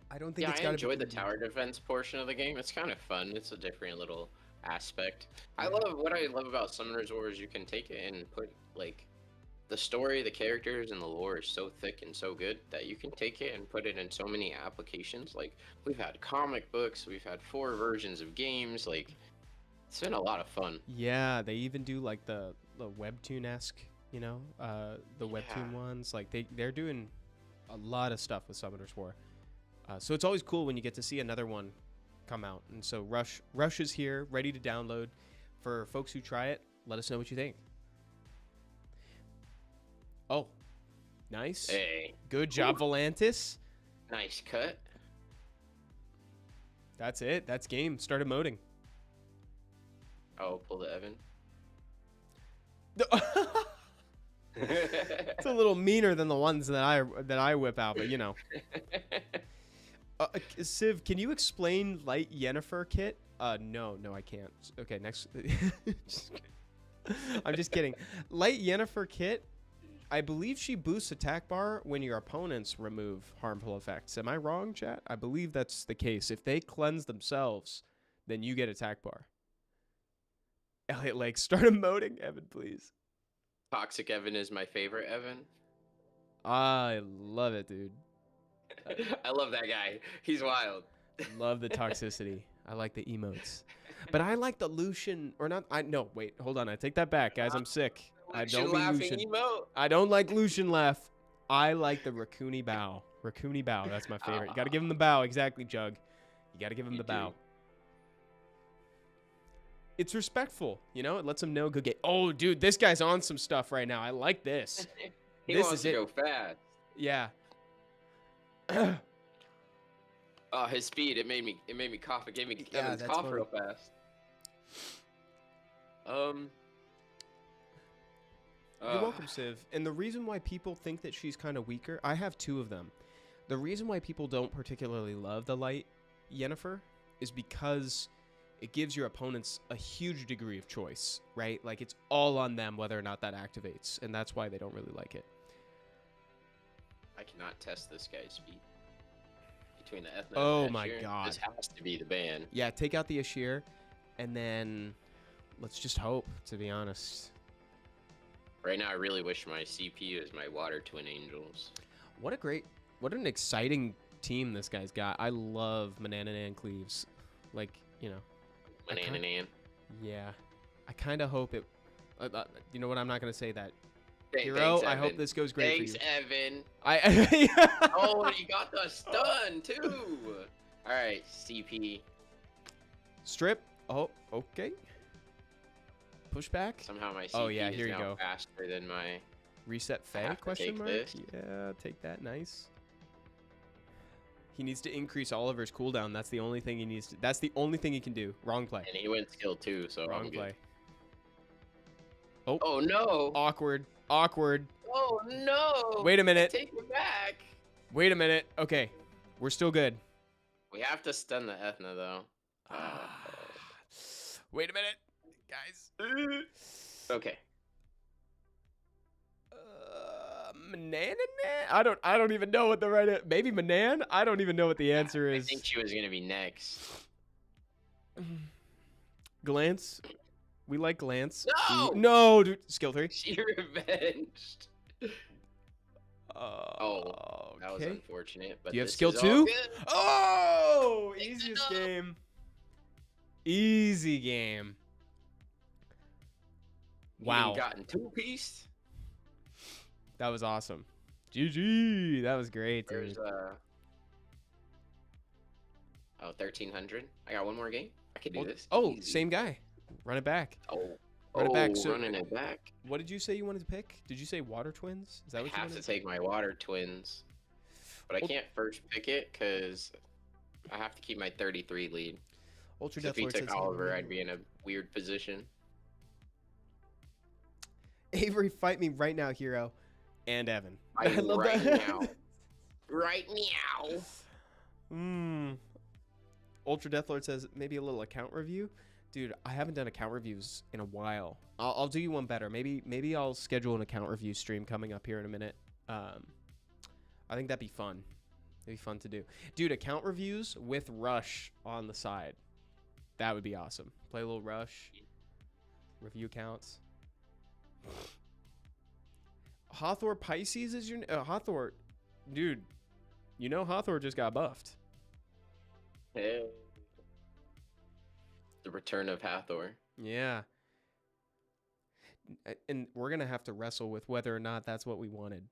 I don't think Yeah, it's I got enjoyed the bikini tower defense portion of the game. It's kind of fun. It's a different little aspect. What I love about Summoners War is you can take it and put like the story, the characters, and the lore is so thick and so good that you can take it and put it in so many applications. Like we've had comic books, we've had 4 versions of games. Like it's been a lot of fun. Yeah, they even do like the webtoon-esque, you know, the webtoon ones. Like they're doing a lot of stuff with Summoners War. So it's always cool when you get to see another one come out. And so Rush is here, ready to download. For folks who try it, let us know what you think. Oh, nice. Hey, Good job, Volantis. nice cut. That's it. That's game. Start emoting. Oh, pull the Evan. It's a little meaner than the ones that I whip out, but you know. Civ, can you explain Light Yennefer kit? No, I can't. Okay, next. I'm just kidding. Light Yennefer kit, I believe she boosts attack bar when your opponents remove harmful effects. Am I wrong, chat? I believe that's the case. If they cleanse themselves, then you get attack bar. Elliot Lake, start emoting, Evan, please. Toxic Evan is my favorite Evan. I love it, dude. I love that guy. He's wild. Love the toxicity. I like the emotes. But I like the Lucian, or not. No, wait, hold on. I take that back, guys. I'm sick. I don't mean laughing Lucian. emote. I don't like Lucian laugh. I like the Raccoony bow. Raccoony bow. That's my favorite. You got to give him the bow. Exactly, Jug. You got to give him the bow. It's respectful, you know? It lets him know, go get. Oh, dude, this guy's on some stuff right now. I like this. He This wants is to it. go fast. Yeah. Oh, his speed, it made me cough. It gave me Yeah, Evan's that's cough funny. real fast. You're welcome, Civ. And the reason why people think that she's kind of weaker, I have 2 of them. The reason why people don't particularly love the light Yennefer is because it gives your opponents a huge degree of choice, right? Like, it's all on them whether or not that activates, and that's why they don't really like it. I cannot test this guy's speed. Between the Ethna Oh and my Ashir, God. This has to be the ban. Yeah, take out the Ashir, and then let's just hope, to be honest. Right now, I really wish my CPU is my Water Twin Angels. What an exciting team this guy's got. I love Manananan Cleaves. Like, you know. Manananan. Yeah. I kind of hope it... you know what? I'm not going to say that. Thanks, Hero, I Evan. hope this goes great Thanks, for you. Evan. I Oh, you got the stun, too. All right, CP. Strip. Oh, okay. Push back. Somehow my CP Oh, yeah, is here you now go. faster than my... Reset I Faye, have to question take mark? this. Yeah, take that. Nice. He needs to increase Oliver's cooldown. That's the only thing he needs to... That's the only thing he can do. Wrong play. And he went skill 2, so Wrong I'm play. good. Oh, no. Awkward. Awkward. Oh, no. Wait a minute. Take it back. Wait a minute. Okay. We're still good. We have to stun the Ethna, though. Wait a minute. Guys. Okay. Manan? I don't even know what the right... Maybe Manan? I don't even know what the answer is. I think she was going to be next. Glance. We like Glance. No! No, dude. Skill 3. She revenged. Oh, that was okay. unfortunate. But Do you have this skill is all 2? good. Oh! Picked it Easiest up. game. Easy game. Wow. You gotten 2-piece. That was awesome. GG. That was great, dude. There's 1300. I got one more game. I can do this. Oh, Easy. same guy. Run it back. Oh, Run it back. So, running it back. what did you say you wanted to pick? Did you say Water Twins? Is that what I you have wanted to take my Water Twins, but I Ul- can't first pick it because I have to keep my 33 lead. Ultra So if he Deathlord took says- Oliver, I'd be in a weird position. Avery, fight me right now, Hero. And Evan. I love right that. now. Right meow. Ultra Deathlord says maybe a little account review. Dude, I haven't done account reviews in a while. I'll do you one better. Maybe I'll schedule an account review stream coming up here in a minute. I think that'd be fun. It'd be fun to do. Dude, account reviews with Rush on the side. That would be awesome. Play a little Rush. Review accounts. Hathor Pisces is your... Hathor... Dude, you know Hathor just got buffed. Hey. The return of Hathor. Yeah. And we're going to have to wrestle with whether or not that's what we wanted.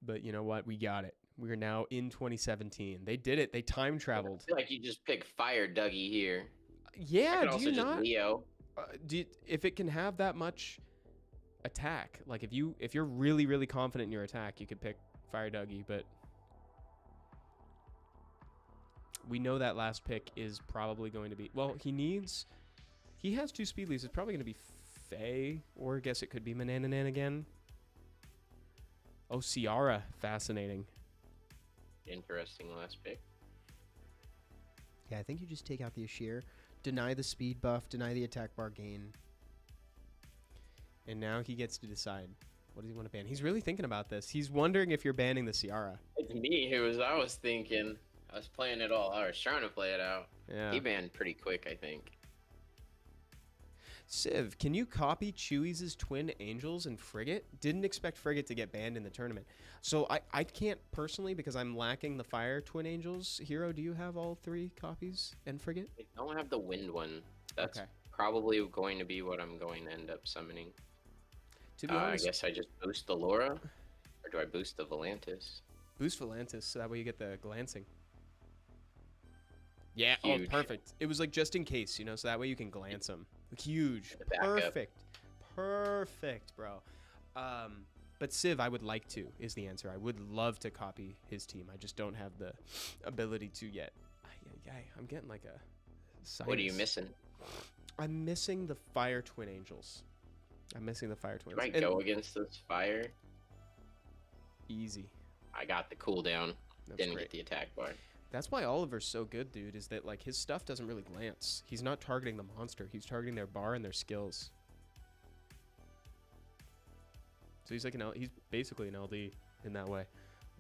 But you know what? We got it. We are now in 2017. They did it. They time traveled. I feel like you just pick Fire Dougie here. I Yeah, could do also you just not? Leo. If it can have that much attack, like if you're really, really confident in your attack, you could pick Fire Dougie, but we know that last pick is probably going to be... Well, he has 2 speed leaves. It's probably going to be Faye, or I guess it could be Manananan again. Oh, Ciara. Fascinating. Interesting last pick. Yeah, I think you just take out the Ashir, deny the speed buff, deny the attack bar gain. And now he gets to decide. What does he want to ban? He's really thinking about this. He's wondering if you're banning the Ciara. It's me I was thinking. I was playing it all. I was trying to play it out. Yeah. He banned pretty quick, I think. Civ, can you copy Chewy's Twin Angels and Frigate? Didn't expect Frigate to get banned in the tournament. So I can't personally because I'm lacking the Fire Twin Angels. Hero, do you have all 3 copies and Frigate? I don't have the wind one. That's Okay. probably going to be what I'm going to end up summoning. To be I honest, guess I just boost the Laura, or do I boost the Volantis? boost Volantis so that way you get the glancing. Yeah, Huge. oh, perfect. It was like just in case, you know, so that way you can glance them. Huge. The backup. Perfect. Perfect, bro. But Civ, I would like to, is the answer. I would love to copy his team. I just don't have the ability to yet. I'm getting like a sinus. What are you missing? I'm missing the Fire Twin Angels. I'm missing the fire twins. Do I And go against this fire? easy. I got the cooldown. That's Didn't great. get the attack bar. That's why Oliver's so good, dude, is that like his stuff doesn't really glance. He's not targeting the monster. He's targeting their bar and their skills. So he's like he's basically an LD in that way.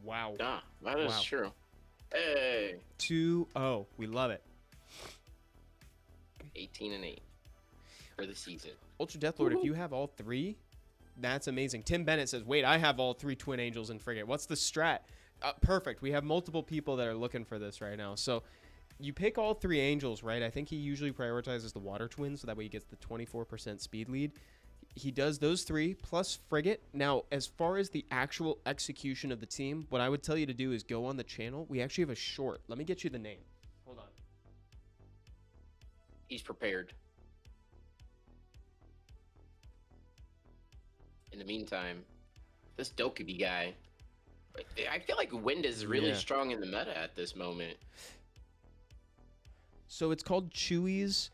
Wow. Ah, that is Wow. true. Hey, 2-0. We love it. 18-8 for the season. Ultra Deathlord, if you have all three, that's amazing. Tim Bennett says, wait, I have all three Twin Angels in Frigate. What's the strat? Perfect. We have multiple people that are looking for this right now. So you pick all three Angels, right? I think he usually prioritizes the Water Twins, so that way he gets the 24% speed lead. He does those three plus Frigate. Now, as far as the actual execution of the team, what I would tell you to do is go on the channel. We actually have a short. Let me get you the name. Hold on. He's prepared. In the meantime, this Dokubi guy, I feel like Wind is really Yeah. strong in the meta at this moment. So it's called Chewy's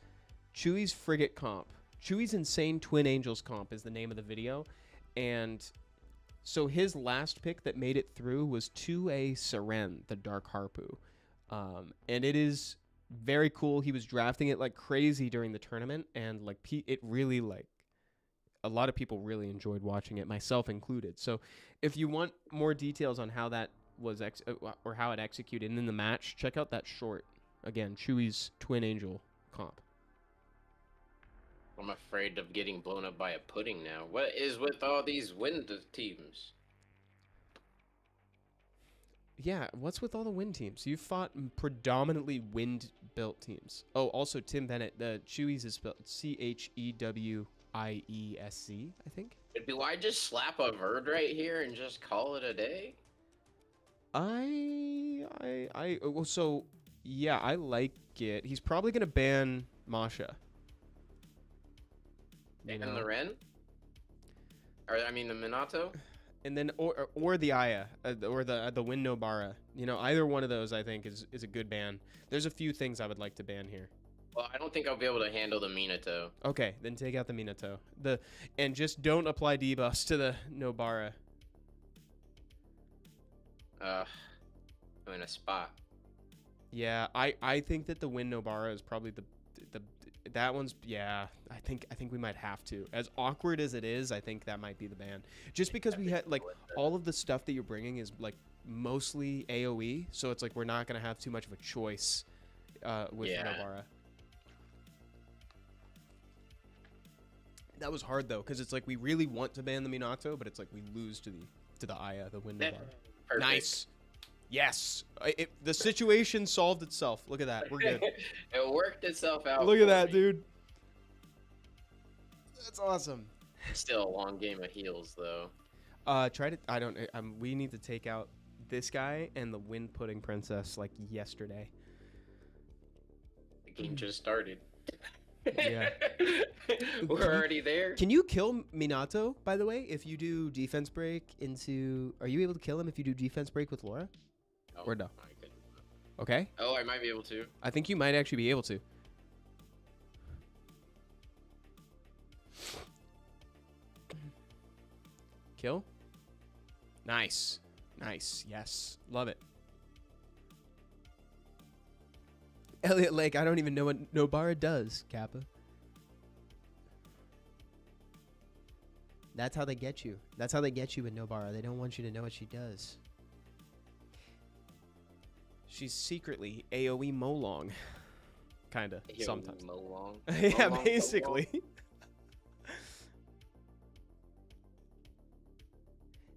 Frigate Comp. Chewy's Insane Twin Angels Comp is the name of the video. And so his last pick that made it through was 2A Seren, the Dark Harpu. And it is very cool. He was drafting it like crazy during the tournament. And like it really like a lot of people really enjoyed watching it, myself included. So if you want more details on how that was or how it executed in the match, check out that short. Again, Chewy's Twin Angel Comp. I'm afraid of getting blown up by a pudding now. What is with all these Wind teams? Yeah, what's with all the Wind teams? You've fought predominantly Wind-built teams. Oh, also Tim Bennett. The Chewy's is spelled Chewyesc, I think. Do I just slap a Verd right here and just call it a day? So yeah, I like it. He's probably gonna ban Masha. And the Ren? Or, I mean, the Minato? And then or the Aya or the Wind Nobara. You know, either one of those I think is a good ban. There's a few things I would like to ban here. Well, I don't think I'll be able to handle the Minato. Okay, then take out the Minato. And just don't apply debuffs to the Nobara. I'm in a spot. Yeah, I think that the Wind Nobara is probably that one's, yeah, I think we might have to. As awkward as it is, I think that might be the ban. Just because we had like all of the stuff that you're bringing is like mostly AoE, so it's like we're not gonna have too much of a choice with Nobara. That was hard though, because it's like we really want to ban the Minato, but it's like we lose to the Aya, the Wind Nobara. Perfect. Nice. Yes. The situation solved itself. Look at that. We're good. It worked itself out. Look at for that, me. dude. That's awesome. Still a long game of heals, though. Try to. I don't. We need to take out this guy and the Wind Pudding Princess like yesterday. The game just started. Yeah. We're already there. Can you kill Minato, by the way, if you do defense break into? Are you able to kill him if you do defense break with Laura? Oh, Or no? I couldn't. Okay. Oh, I might be able to. I think you might actually be able to. Kill. Nice. Nice. Yes. Love it. Elliot Lake, I don't even know what Nobara does, Kappa. That's how they get you. That's how they get you with Nobara. They don't want you to know what she does. She's secretly AoE Molong. Kinda. AoE Sometimes. Molong. Yeah, Molong, basically.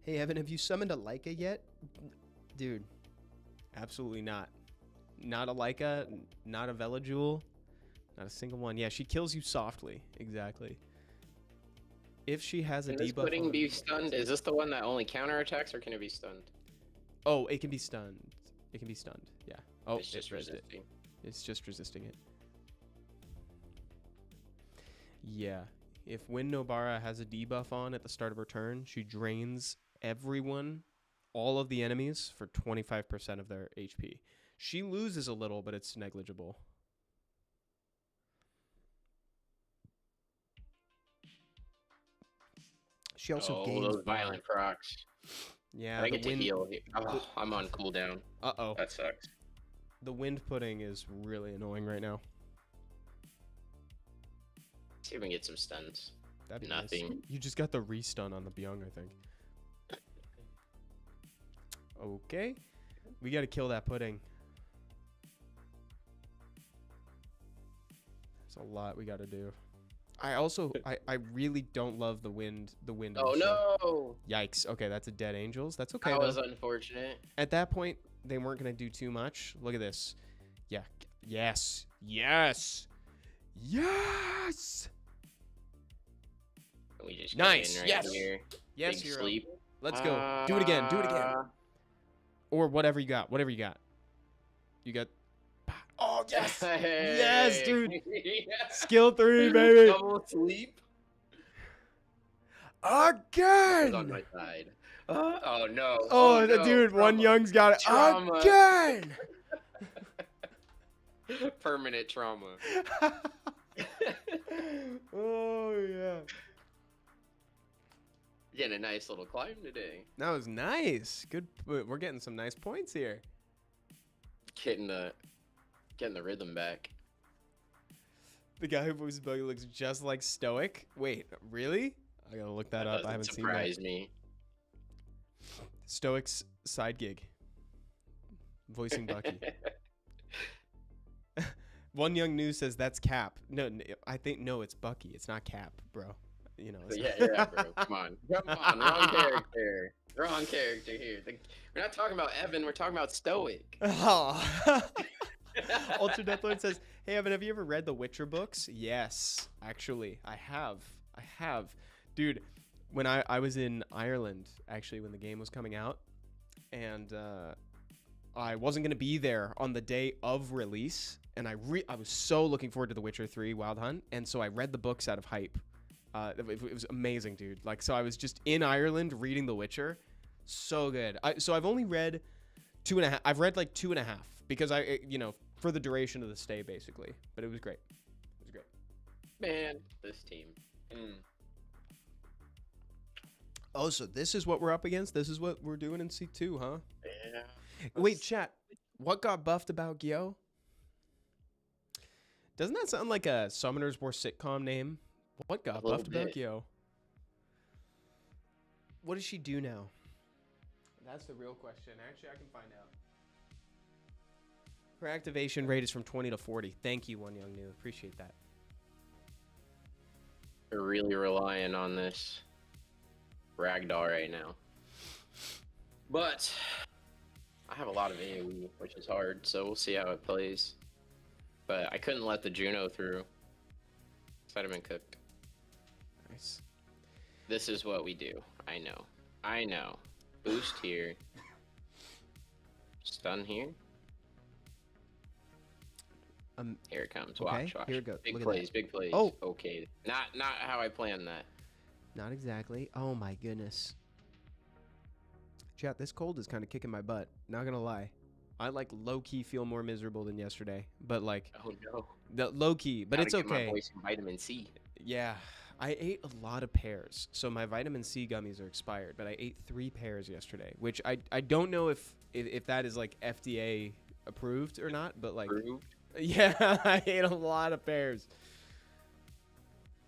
Hey, Evan, have you summoned a Leica yet? Dude, absolutely not. Not a Leica, not a Velajewel, not a single one. Yeah, she kills you softly. Exactly. If she has a Can this debuff pudding on- be stunned? Is this the one that only counterattacks, or can it be stunned? Oh, it can be stunned. It can be stunned. Yeah. Oh, It's just it rezzed it. resisting. It's just resisting it. Yeah. If Wind Nobara has a debuff on at the start of her turn, she drains everyone, all of the enemies, for 25% of their HP. She loses a little, but it's negligible. She also Oh, gains those violent procs. Yeah, I the get to wind. heal. Oh, I'm on cooldown. Uh-oh. That sucks. The wind pudding is really annoying right now. See if we can get some stuns. That'd be Nothing. Nice. You just got the restun on the Byung, I think. Okay. We gotta kill that pudding. There's a lot we gotta do. I also I really don't love the wind in Oh the show. no! Yikes. Okay, that's a dead angels. That's okay That though. was unfortunate. At that point, they weren't gonna do too much. Look at this. Yeah. Yes. Yes. Yes. We just go Nice. in right Yes. here. Yes, Big hero. sleep. Let's go. Do it again. Do it again. Uh, Or whatever you got. Whatever you got. You got. Oh yes. Hey. Yes, dude. Yes. Skill 3, baby. Double sleep. Again. On my side. Oh no. Oh, no. dude, one Trauma. Young's got it Trauma. again. Permanent trauma. Oh yeah. Getting a nice little climb today. That was nice. Good. We're getting some nice points here. Getting the rhythm back. The guy who moves buggy looks just like Stoic. Wait, really? I gotta look that up. I haven't seen that. Surprise me. Stoic's side gig. Voicing Bucky. One Young News says that's Cap. No, I think no, it's Bucky. It's not Cap, bro. You know. It's Yeah, bro. Come on. Wrong character. Wrong character here. We're not talking about Evan. We're talking about Stoic. Oh. Ultra Death Lord says, "Hey Evan, have you ever read the Witcher books?" Yes, actually, I have. Dude, when I was in Ireland, actually, when the game was coming out, and I wasn't gonna be there on the day of release, and I was so looking forward to The Witcher 3 Wild Hunt, and so I read the books out of hype. It was amazing, dude. Like, so I was just in Ireland reading The Witcher. So good. So I've only read 2.5. I've read like 2.5 because for the duration of the stay, basically. But it was great. It was great. Man, this team. Oh, so this is what we're up against? This is what we're doing in C2, huh? Yeah. Wait, chat. What got buffed about Gyo? Doesn't that sound like a Summoners War sitcom name? What got buffed about Gyo? What does she do now? That's the real question. Actually, I can find out. Her activation rate is from 20 to 40. Thank you, One Young New. Appreciate that. We're really relying on this Ragdoll right now. But I have a lot of AoE, which is hard, so we'll see how it plays. But I couldn't let the Juno through. I'd have been cooked. Nice. This is what we do. I know. Boost here. Stun here. Here it comes. Okay, Watch. here it goes. Big Look at plays, that. big plays. Oh. Okay. Not how I planned that. Not exactly. Oh my goodness. Chat, this cold is kind of kicking my butt. Not gonna lie. I like low-key feel more miserable than yesterday. But like Oh no. the low-key, but Gotta it's get my okay. boy some vitamin C. Yeah. I ate a lot of pears. So my vitamin C gummies are expired, but I ate 3 pears yesterday, which I don't know if that is like FDA approved or not, but like Approved? yeah, I ate a lot of pears.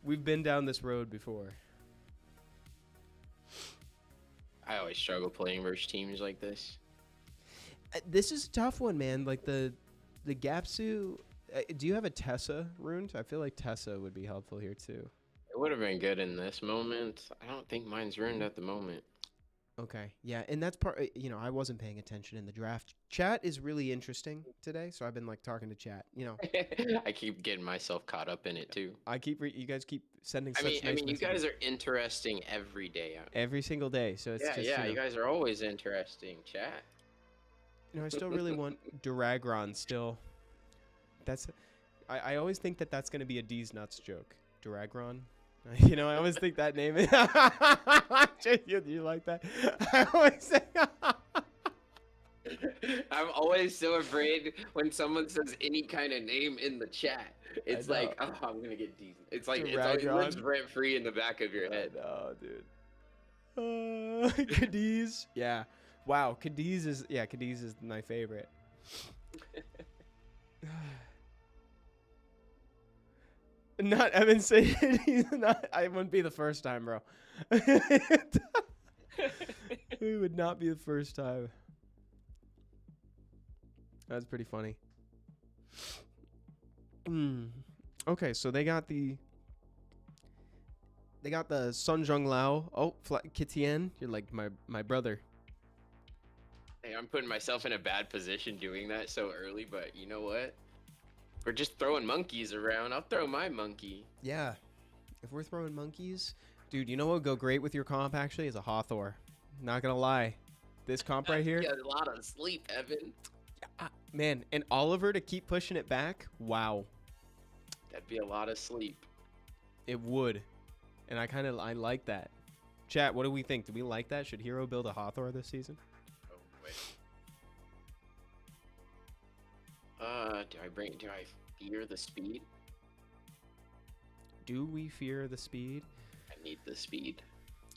We've been down this road before. I always struggle playing versus teams like this. This is a tough one, man. Like the Gapsu. Do you have a Tessa rune? I feel like Tessa would be helpful here too. It would have been good in this moment. I don't think mine's ruined at the moment. Okay, yeah, and that's part. I wasn't paying attention in the draft. Chat is really interesting today, so I've been like talking to chat. I keep getting myself caught up in it too. You guys keep sending. I Such mean, nice you messages. guys are interesting every day. Every single day, so it's just You guys are always interesting, chat. I still really want Duragron still. That's I always think that's going to be a D's nuts joke. Duragron. I always think that name is you like that? I always say I'm always so afraid when someone says any kind of name in the chat. It's like, oh, I'm gonna get decent. It's like it lives rent free in the back of your head. Oh, dude. Cadiz. Yeah. Wow. Cadiz is my favorite. Not Evan saying he's not. I wouldn't be the first time, bro. It would not be the first time. That's pretty funny. Okay, so they got the Sun Jung Lao. Oh, Kitien, you're like my brother. Hey, I'm putting myself in a bad position doing that so early, but you know what? We're just throwing monkeys around. I'll throw my monkey. Yeah. If we're throwing monkeys, dude, you know what would go great with your comp actually is a Hawthor. Not gonna lie, this comp right here. You got a lot of sleep, Evan. Man, and Oliver to keep pushing it back. Wow. That'd be a lot of sleep. It would, and I like that. Chat, what do we think? Do we like that? Should Hero build a Hawthor this season? Oh wait. Do I fear the speed? Do we fear the speed? I need the speed.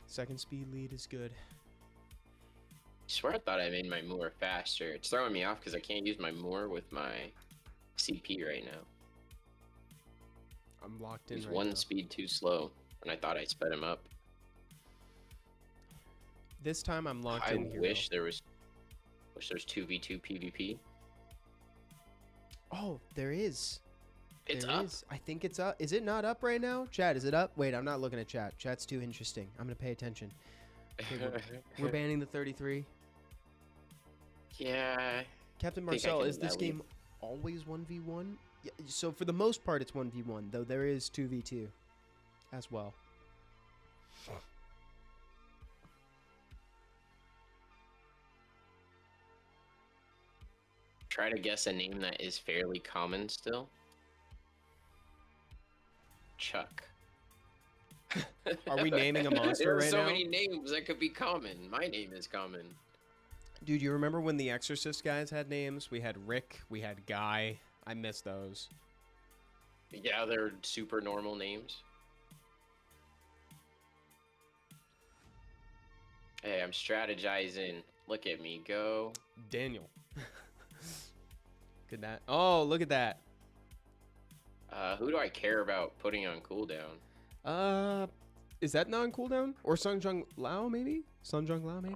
Second speed lead is good. I swear I thought I made my Moor faster. It's throwing me off because I can't use my Moor with my CP right now. I'm locked in He's right one now. speed too slow, and I thought I sped him up. This time I'm locked I in. Hero. wish there's 2v2 PvP. Oh, there is. It's There up. is. I think it's up. Is it not up right now? Chat, is it up? Wait, I'm not looking at chat. Chat's too interesting. I'm going to pay attention. Okay, we're banning the 33. Yeah. Captain I think I Marcel, can is this at least- game always 1v1? Yeah, so for the most part, it's 1v1, though there is 2v2 as well. Try to guess a name that is fairly common still. Chuck. Are we naming a monster There are right so now? many names that could be common. My name is common. Dude, you remember when the Exorcist guys had names? We had Rick, we had Guy. I miss those. Yeah, they're super normal names. Hey, I'm strategizing. Look at me go. Daniel. Could that? Oh, look at that. Who do I care about putting on cooldown? Is that non-cooldown? Or Sun Jung Lao, maybe? Sun Jung Lao, maybe?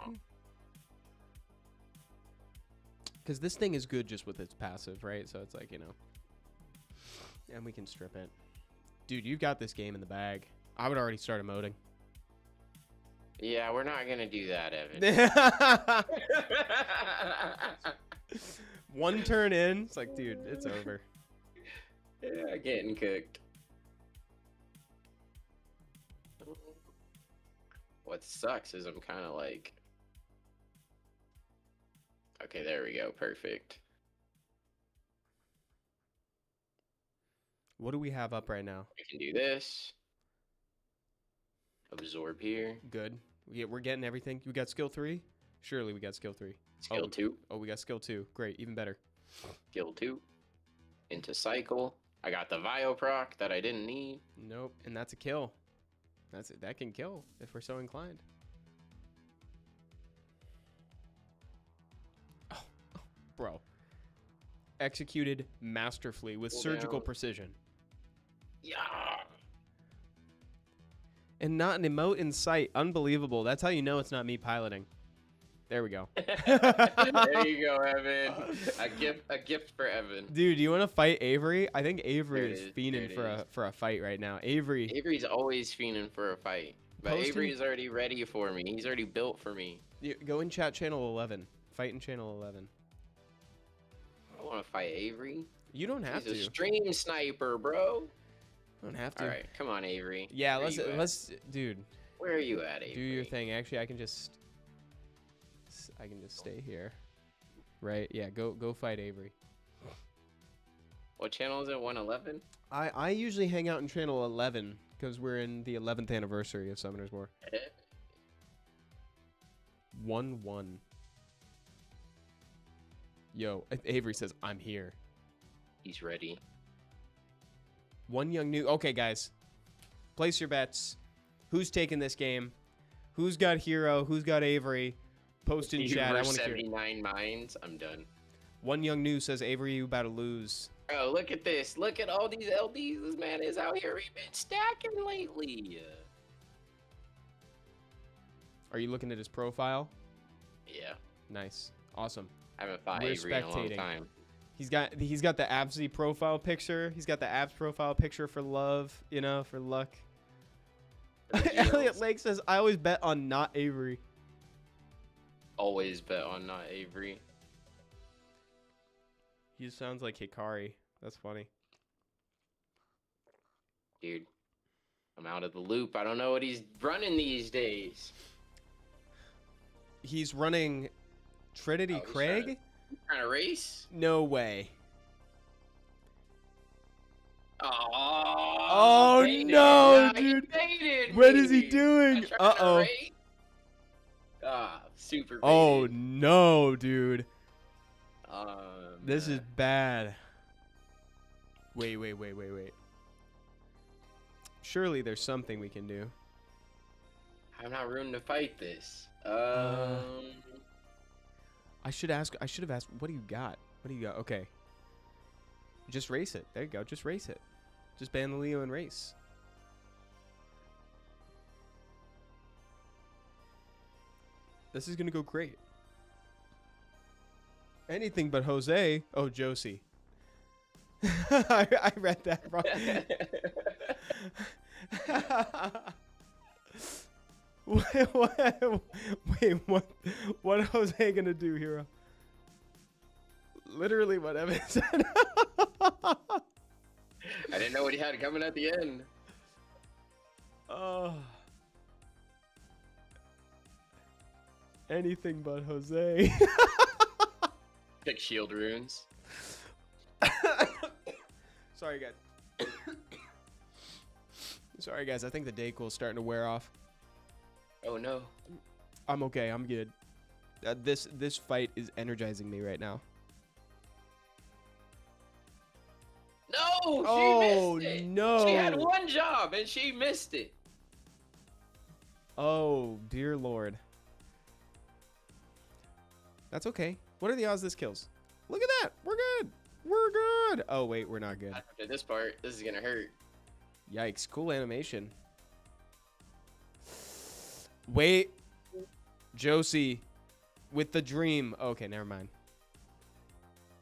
Because this thing is good just with its passive, right? So it's like, you know. And we can strip it. Dude, you've got this game in the bag. I would already start emoting. Yeah, we're not gonna do that, Evan. One turn in, it's like, dude, it's over. Yeah, getting cooked. What sucks is I'm kind of like... Okay, there we go. Perfect. What do we have up right now? We can do this. Absorb here. Good. We're getting everything. We got skill 3? Surely we got skill 3. Skill 2. Oh, we got skill 2. Great, even better. Skill 2. Into cycle. I got the Vio proc that I didn't need. Nope, and that's a kill. That's it. That can kill if we're so inclined. Oh, bro. Executed masterfully with Pull surgical down. precision. Yeah. And not an emote in sight. Unbelievable. That's how you know it's not me piloting. There we go. There you go, Evan. A gift for Evan. Dude, you want to fight Avery? I think Avery There it is is, fiending there it is. for a fight right now. Avery. Avery's always fiending for a fight. But Posting- Avery's already ready for me. He's already built for me. Go in chat channel 11. Fight in channel 11. I want to fight Avery. You don't have He's a to. stream sniper, bro. Don't have to. All right, come on, Avery. Yeah, Where you at? let's dude, Where are you at, Avery? do your thing. Actually, I can just stay here. Right? Yeah, go fight Avery. What channel is it? 111? I usually hang out in channel 11 because we're in the 11th anniversary of Summoner's War. 1-1. Yo, Avery says I'm here. He's ready. One young new. Okay, guys, place your bets. Who's taking this game? Who's got Hero? Who's got Avery? Post in chat. I want to hear. 79 mines. I'm done. One Young News says, Avery, you about to lose. Bro, look at this. Look at all these LDs. This man is out here. We've been stacking lately. Are you looking at his profile? Yeah. Nice. Awesome. I haven't fought We're Avery in a long spectating. time. He's got the Absy profile picture. He's got the abs profile picture for love, you know, for luck. Elliot Lake says, I always bet on not Avery. Always bet on not Avery. He sounds like Hikari. That's funny. Dude, I'm out of the loop. I don't know what he's running these days. He's running Trinity Oh, he's Craig? Trying to race? No way. Oh, no, he dude. baited What is he me. doing? I tried to Uh-oh. race. Super baited. Oh no, dude. This is man. bad. Wait. Surely there's something we can do. I'm not ruined to fight this. I should have asked, what do you got? What do you got? Okay. Just race it. There you go. Just race it. Just ban the Leo and race. This is gonna go great. Anything but Jose. Oh, Josie. I read that wrong. What Jose gonna do, Hero? Literally what Evan said. I didn't know what he had coming at the end. Oh. Anything but Jose. Pick shield runes. Sorry, guys. Sorry, guys. I think the Dayquil's starting to wear off. Oh no. I'm okay. I'm good. This fight is energizing me right now. No, Oh, she missed it. no. She had one job and she missed it. Oh, dear Lord. That's okay. What are the odds this kills? Look at that. We're good. We're good. Oh, wait. We're not good. After this part, this is gonna hurt. Yikes. Cool animation. Wait. Josie with the dream. Okay, never mind.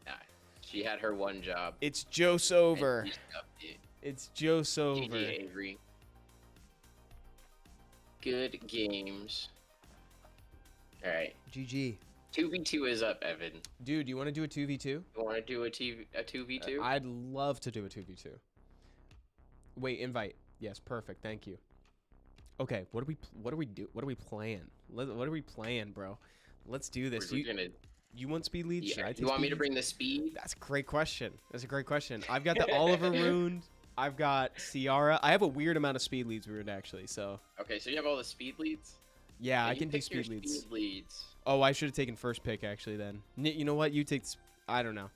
Nah, she had her one job. It's Jose over. And she stuffed it. It's Jose over. GG, Avery. Good games. All right. GG. 2v2 is up, Evan. Dude, you want to do a 2v2? You want to do a 2v2? I'd love to do a 2v2. Wait, invite. Yes, perfect. Thank you. Okay, what do we do? What are we playing? What are we playing, bro? Let's do this. You want speed lead? Should I take you want me to speed bring the speed? That's a great question. That's a great question. I've got the Oliver ruined. I've got Ciara. I have a weird amount of speed leads ruined actually. So Okay, so you have all the speed leads? yeah, I you can do pick your speed leads. Speed leads. Oh, I should have taken first pick actually then. You know what? You take. I don't know.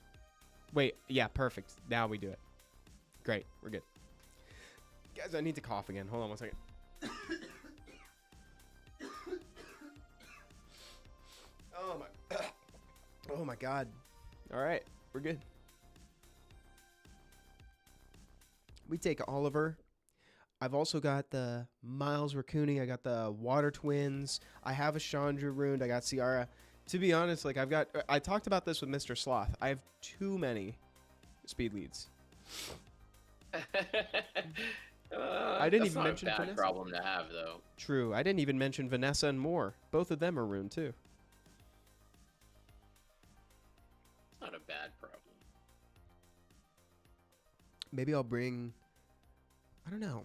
Wait. Yeah, perfect. Now we do it. Great. We're good. Guys, I need to cough again. Hold on one second. Oh my god. All right, we're good. We take Oliver. I've also got the Miles Raccoony. I got the Water Twins. I have a Chandra ruined. I got Ciara. To be honest, like I talked about this with Mr. Sloth. I have too many speed leads. I didn't even mention That's not a bad Vanessa. problem to have, though. True. I didn't even mention Vanessa and Moore. Both of them are ruined too. It's not a bad problem. Maybe I'll bring. I don't know.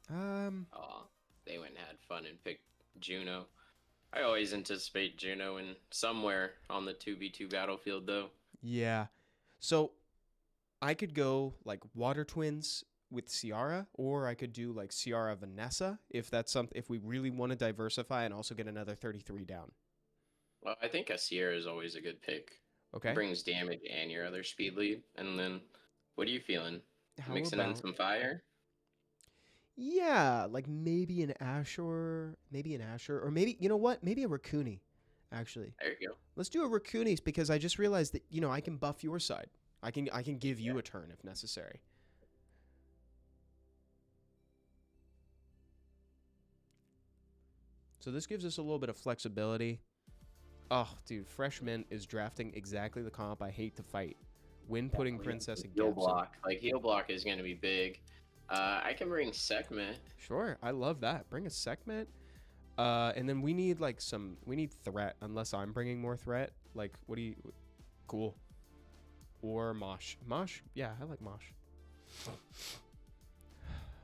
Aw, they went and had fun and picked Juno. I always anticipate Juno in somewhere on the 2v2 battlefield, though. Yeah. So I could go like Water Twins with Ciara, or I could do like Ciara Vanessa if that's something. If we really want to diversify and also get another 33 down. Well, I think a Sierra is always a good pick. Okay. Brings damage and your other speed lead. And then, what are you feeling? How Mixing in about- some fire? Yeah, like maybe an Ashore, or maybe, you know what? Maybe a Raccoony, actually. There you go. Let's do a Raccoonies because I just realized that, you know, I can buff your side. I can give you a turn if necessary. So this gives us a little bit of flexibility. Oh, dude, Fresh Mint is drafting exactly the comp I hate to fight. Wind Pudding Princess and Heal Gapson. block. Like, heal block is going to be big. I can bring Segment. Sure, I love that. Bring a Segment. And then we need like we need threat, unless I'm bringing more threat. Like, what do you, cool. Or Mosh. Mosh? Yeah, I like Mosh.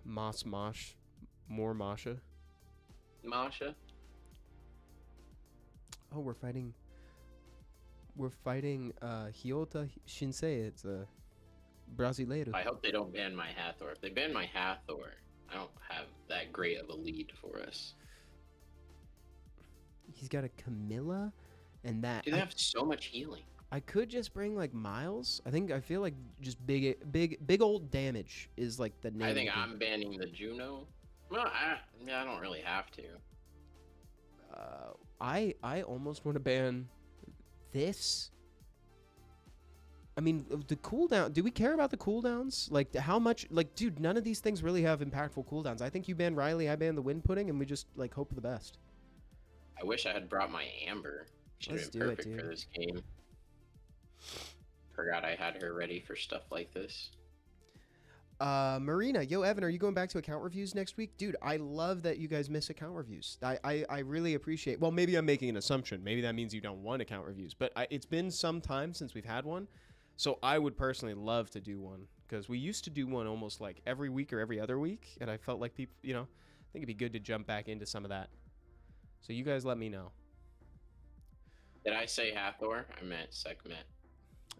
Mosh. More Masha. Masha. Oh, we're fighting Hyota Shinsei. It's a Brasileiro. I hope they don't ban my Hathor. If they ban my Hathor, I don't have that great of a lead for us. He's got a Camilla and that. Dude, they have so much healing. I could just bring like Miles. I feel like just big old damage is like the name. I think I'm banning the Juno. Well, I don't really have to. I almost want to ban this. I mean, the cooldown. Do we care about the cooldowns? Like, how much? Like, dude, none of these things really have impactful cooldowns. I think you ban Riley, I ban the Wind Pudding, and we just like hope for the best. I wish I had brought my Amber. Should have been perfect for this game. Forgot I had her ready for stuff like this. Marina, yo, Evan, are you going back to account reviews next week? Dude, I love that you guys miss account reviews. I really appreciate. Well, maybe I'm making an assumption. Maybe that means you don't want account reviews. But it's been some time since we've had one. So I would personally love to do one. Because we used to do one almost like every week or every other week. And I felt like people, you know, I think it'd be good to jump back into some of that. So you guys let me know. Did I say Hathor? I meant Sekhmet.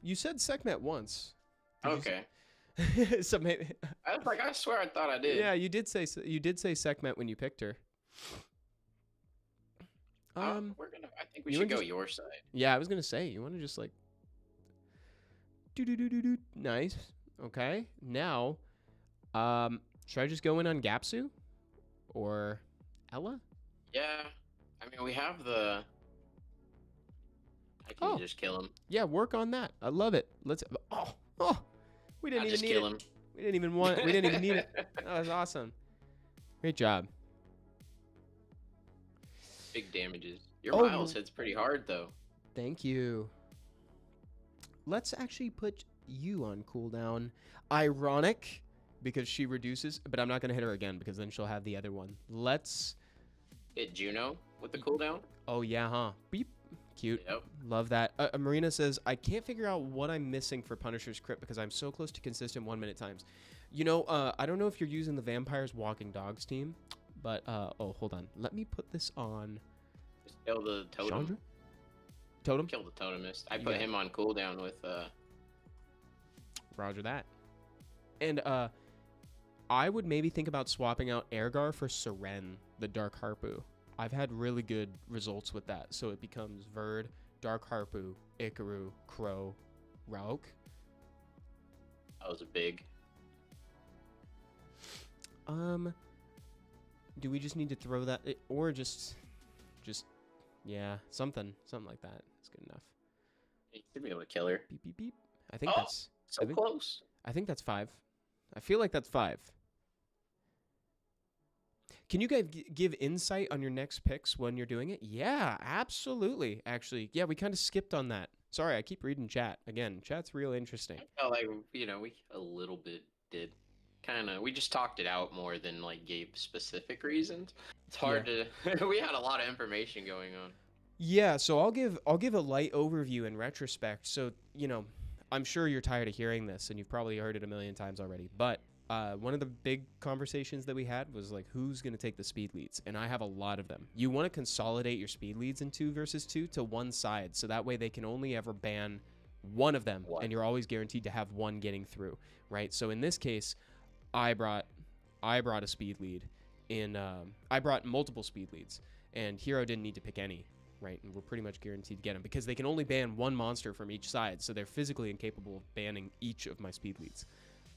You said Sekhmet once. Okay. So maybe I was like, I swear I thought I did. Yeah, you did say Sekhmet when you picked her. I think we should go your side. Yeah, I was gonna say, you want to just like do. Nice. Okay. Now, should I just go in on Gapsu or Ella? Yeah. I mean, we have the. I can just kill him. Yeah, work on that. I love it. Let's. Oh. We didn't even need it. We didn't even want it. We didn't even need it. That was awesome. Great job. Big damages. Your Miles hits pretty hard, though. Thank you. Let's actually put you on cooldown. Ironic, because she reduces, but I'm not going to hit her again because then she'll have the other one. Let's hit Juno with the cooldown. Oh, yeah, huh? Beep. Cute. Yep. Love that. Marina says, I can't figure out what I'm missing for Punisher's crit because I'm so close to consistent 1 minute times. You know, I don't know if you're using the Vampires Walking Dogs team, but, oh, hold on. Let me put this on. Just kill the totem. Chandra? Totem? Kill the totemist. I put him on cooldown with, Roger that. And, I would maybe think about swapping out Ergar for Seren, the Dark Harpu. I've had really good results with that. So it becomes Verd, Dark Harpu, Ikaru, Crow, Rauk. That was a big. Do we just need to throw that, or just, yeah, something like that is good enough. You should be able to kill her. Beep beep beep. I think that's so close. I think that's 5. I feel like that's 5. Can you guys give insight on your next picks when you're doing it? Yeah, absolutely. Actually, yeah, we kind of skipped on that. Sorry, I keep reading chat. Again, chat's real interesting. I felt like, you know, we a little bit did. We just talked it out more than, like, gave specific reasons. It's hard to... we had a lot of information going on. Yeah, so I'll give a light overview in retrospect. So, you know, I'm sure you're tired of hearing this, and you've probably heard it a million times already, but... one of the big conversations that we had was like, who's going to take the speed leads? And I have a lot of them. You want to consolidate your speed leads in 2 versus 2 to one side. So that way they can only ever ban one of them. And you're always guaranteed to have one getting through, right? So in this case, I brought a speed lead in, I brought multiple speed leads, and Hero didn't need to pick any, right? And we're pretty much guaranteed to get them because they can only ban one monster from each side. So they're physically incapable of banning each of my speed leads.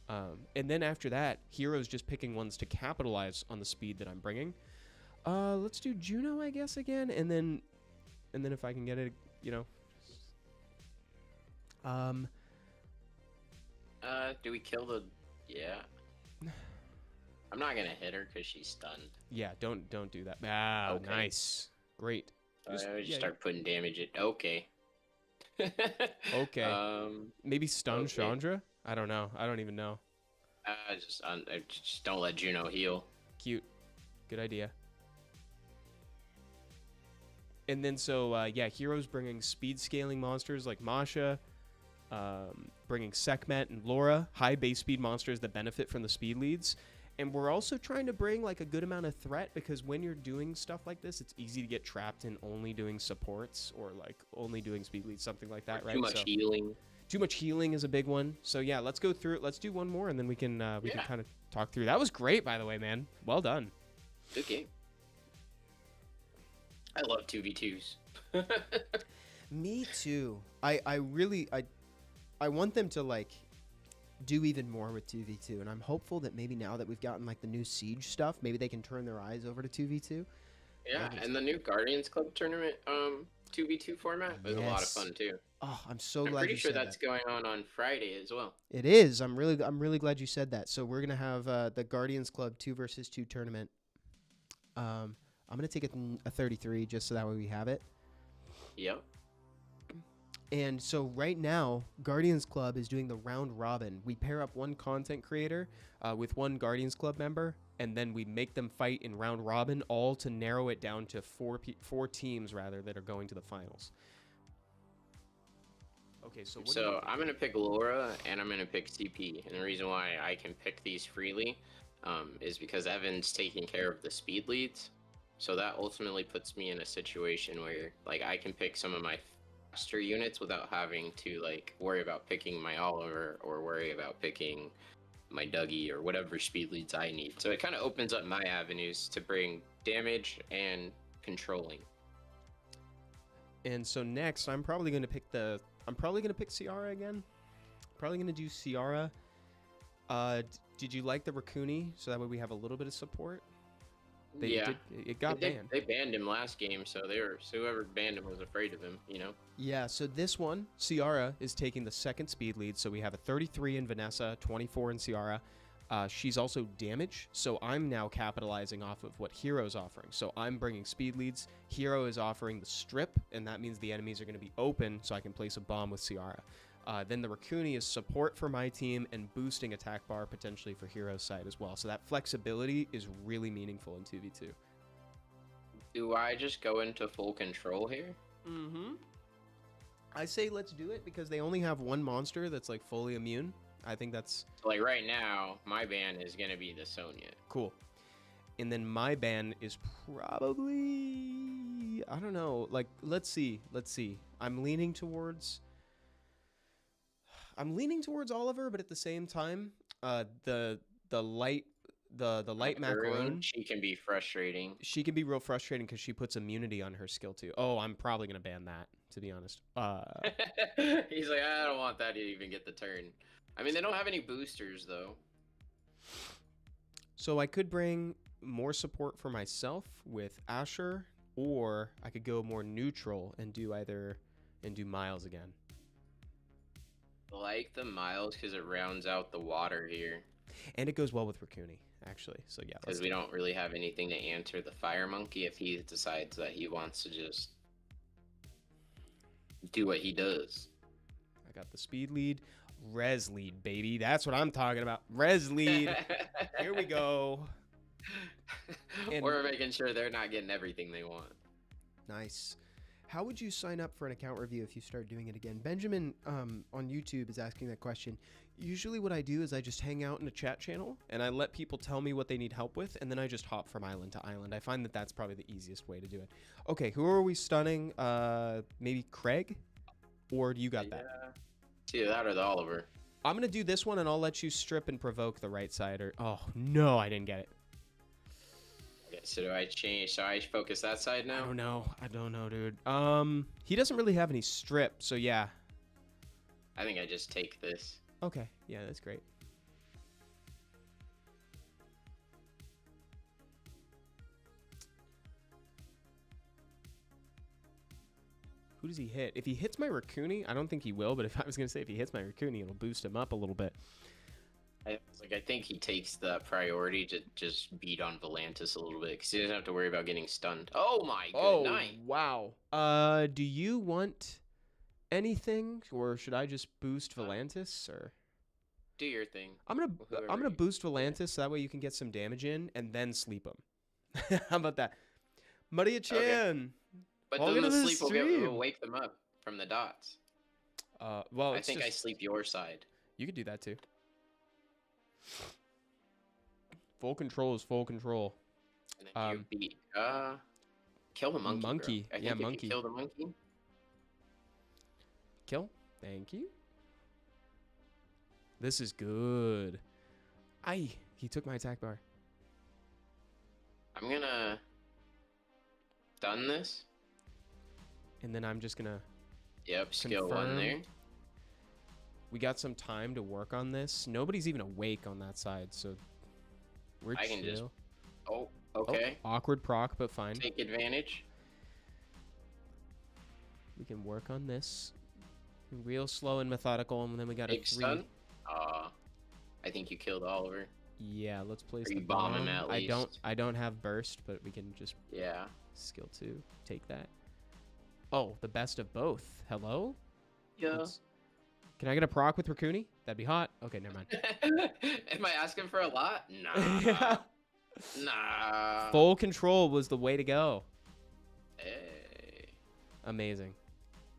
And then after that, Hero's just picking ones to capitalize on the speed that I'm bringing. Let's do Juno, I guess, again, and then if I can get it, you know. Do we kill the? Yeah. I'm not gonna hit her because she's stunned. Yeah, don't do that. Ah, Okay. Nice, great. I would yeah, start putting damage at. Okay. Okay. Maybe stun okay. Chandra. I don't know. I don't even know. I just don't let Juno heal. Cute. Good idea. And then so yeah, Hero's bringing speed scaling monsters like Masha, bringing Sekhmet and Laura, high base speed monsters that benefit from the speed leads. And we're also trying to bring like a good amount of threat, because when you're doing stuff like this, it's easy to get trapped in only doing supports or like only doing speed leads, something like that, right? Too much healing. Too much healing is a big one. So yeah, let's go through it. Let's do one more, and then we can kind of talk through. That was great, by the way, man. Well done. Good game. I love 2v2s. Me too. I really want them to like do even more with 2v2, and I'm hopeful that maybe now that we've gotten like the new Siege stuff, maybe they can turn their eyes over to 2v2. Yeah, and the new Guardians Club tournament 2v2 format was a lot of fun too. Oh, I'm so I'm glad pretty you sure said that's that. going on Friday as well. It is. I'm really glad you said that. So we're gonna have the Guardians Club 2 versus 2 tournament. I'm gonna take a 33 just so that way we have it. Yep. And so right now, Guardians Club is doing the round robin. We pair up one content creator with one Guardians Club member, and then we make them fight in round robin, all to narrow it down to four teams rather that are going to the finals. Okay, so I'm gonna pick Laura and I'm gonna pick CP, and the reason why I can pick these freely is because Evan's taking care of the speed leads, so that ultimately puts me in a situation where like I can pick some of my faster units without having to like worry about picking my Oliver or worry about picking my Dougie or whatever speed leads I need. So it kind of opens up my avenues to bring damage and controlling. And so next, I'm probably gonna pick Ciara again. Probably gonna do Ciara. Did you like the Raccoony? So that way we have a little bit of support. It got banned. They banned him last game, so whoever banned him was afraid of him, you know? Yeah, so this one, Ciara is taking the second speed lead. So we have a 33 in Vanessa, 24 in Ciara. She's also damage, so I'm now capitalizing off of what Hero's offering. So I'm bringing speed leads. Hero is offering the strip, and that means the enemies are going to be open, so I can place a bomb with Ciara. Then the Raccoony is support for my team and boosting attack bar potentially for Hero's side as well. So that flexibility is really meaningful in 2v2. Do I just go into full control here? Mm-hmm. I say let's do it because they only have one monster that's like fully immune. I think that's... So like right now, my ban is going to be the Sonya. Cool. And then my ban is probably... I don't know. Like, let's see. I'm leaning towards Oliver, but at the same time, the light macaron. She can be frustrating. She can be real frustrating because she puts immunity on her skill too. Oh, I'm probably gonna ban that, to be honest. He's like, I don't want that to even get the turn. I mean, they don't have any boosters though. So I could bring more support for myself with Asher, or I could go more neutral and do Miles again. I like the Miles because it rounds out the water here. And it goes well with Raccoony, actually. So yeah. Because we don't really have anything to answer the Fire Monkey if he decides that he wants to just do what he does. I got the speed lead. Res lead, baby. That's what I'm talking about. Res lead. Here we go. And we're making sure they're not getting everything they want. Nice. How would you sign up for an account review if you start doing it again? Benjamin on YouTube is asking that question. Usually what I do is I just hang out in a chat channel and I let people tell me what they need help with, and then I just hop from island to island. I find that that's probably the easiest way to do it. Okay, who are we stunning? Maybe Craig? Or do you got that? It's either that or the Oliver. I'm going to do this one and I'll let you strip and provoke the right side. Or oh, no, I didn't get it. Okay, so do I change? So I focus that side now? I don't know, dude. He doesn't really have any strip, so yeah. I think I just take this. Okay, yeah, that's great. Who does he hit? If he hits my Raccoony, I don't think he will, but if I was going to say if he hits my Raccoony, it'll boost him up a little bit. I think he takes the priority to just beat on Volantis a little bit because he doesn't have to worry about getting stunned. Oh my good night. Wow. Do you want anything, or should I just boost Volantis, or? Do your thing. I'm gonna boost Volantis so that way you can get some damage in and then sleep him. How about that? Maria Chan. Okay. But welcome then to the the sleep stream. will wake them up from the dots. Well, I it's think I just- sleep your side. You could do that too. Full control is full control. And then you beat kill the monkey. Monkey. Bro. I Yeah, think if monkey. you kill the monkey. Kill. Thank you. This is good. Aye, he took my attack bar. I'm gonna stun this. And then I'm just gonna Yep, skill one confirm. there. We got some time to work on this. Nobody's even awake on that side, so we're I can just- chill. Oh, okay. Oh, awkward proc, but fine. Take advantage. We can work on this. Real slow and methodical, and then we got a Big 3. stun. I think you killed Oliver. Yeah, let's place Or the you bomb him bomb. at least. I don't have burst, but we can just Yeah. skill 2. Take that. Oh, the best of both. Hello? Yeah. Can I get a proc with Raccoony? That'd be hot. Okay, never mind. Am I asking for a lot? Nah. Nah. Full control was the way to go. Hey. Amazing.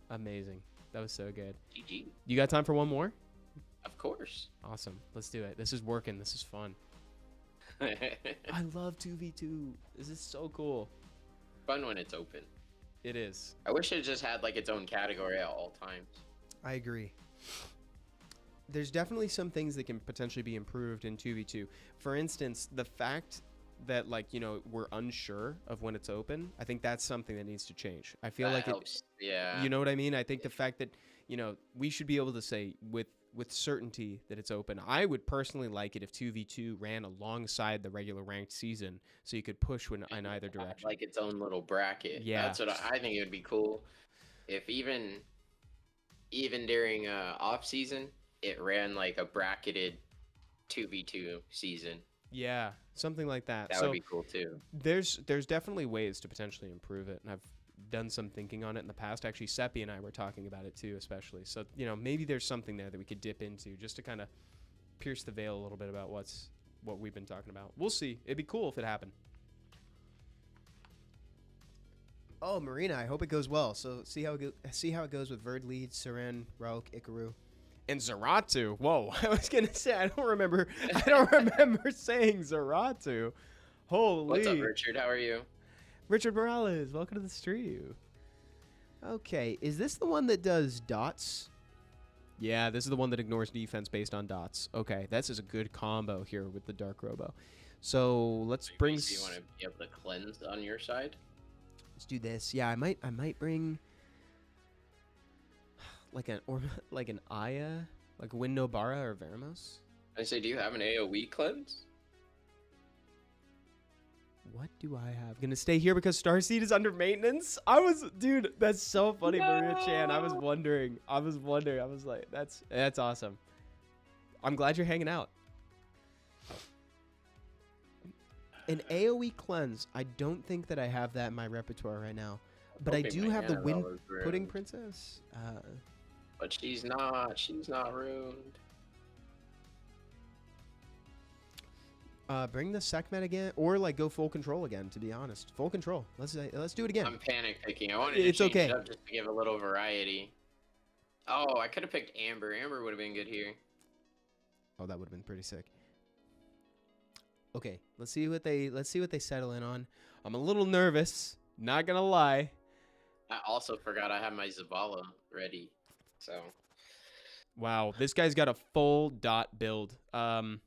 Amazing. That was so good. GG. You got time for one more? Of course. Awesome. Let's do it. This is working. This is fun. I love 2v2. This is so cool. Fun when it's open. It is. I wish it just had like its own category at all times. I agree. There's definitely some things that can potentially be improved in 2v2. For instance, the fact that, like, you know, we're unsure of when it's open, I think that's something that needs to change. I feel That like helps. Yeah. you know what I mean? I think the fact that, you know, we should be able to say with certainty that it's open. I would personally like it if 2v2 ran alongside the regular ranked season so you could push in either direction. Like its own little bracket. Yeah. That's what I think it would be cool. If even during off season, it ran like a bracketed 2v2 season. Yeah, something like that. That So would be cool too. there's definitely ways to potentially improve it, and I've done some thinking on it in the past. Actually, Seppi and I were talking about it too, especially. So, you know, maybe there's something there that we could dip into just to kind of pierce the veil a little bit about what we've been talking about. We'll see. It'd be cool if it happened. Oh, Marina, I hope it goes well. So see how it goes with Verd Lead, Seren, Rauk, Ikaru, and Zaratu. Whoa, I was gonna say I don't remember saying Zaratu. Holy. What's up, Richard? How are you? Richard Morales, welcome to the stream. Okay, is this the one that does dots? Yeah, this is the one that ignores defense based on dots. Okay, this is a good combo here with the Dark Robo. So let's bring. Do you want to be able to cleanse on your side? Let's do this. Yeah, I might bring like an Aya, like Windobara or Veramos. I say, do you have an AoE cleanse? What do I have? Gonna stay here because Starseed is under maintenance? Dude, that's so funny, Maria Chan. I was wondering. I was like, that's awesome. I'm glad you're hanging out. An AoE cleanse. I don't think that I have that in my repertoire right now. But I hoping do my have the Annabelle Wind is ruined. Pudding Princess. But she's not. She's not ruined. Bring the Sekhmet again, or like go full control again. To be honest, full control. Let's do it again. I'm panic picking. I wanted to It's change okay. it up just to give a little variety. Oh, I could have picked Amber. Amber would have been good here. Oh, that would have been pretty sick. Okay, let's see what they settle in on. I'm a little nervous, not gonna lie. I also forgot I had my Zavala ready. So Wow, this guy's got a full dot build. you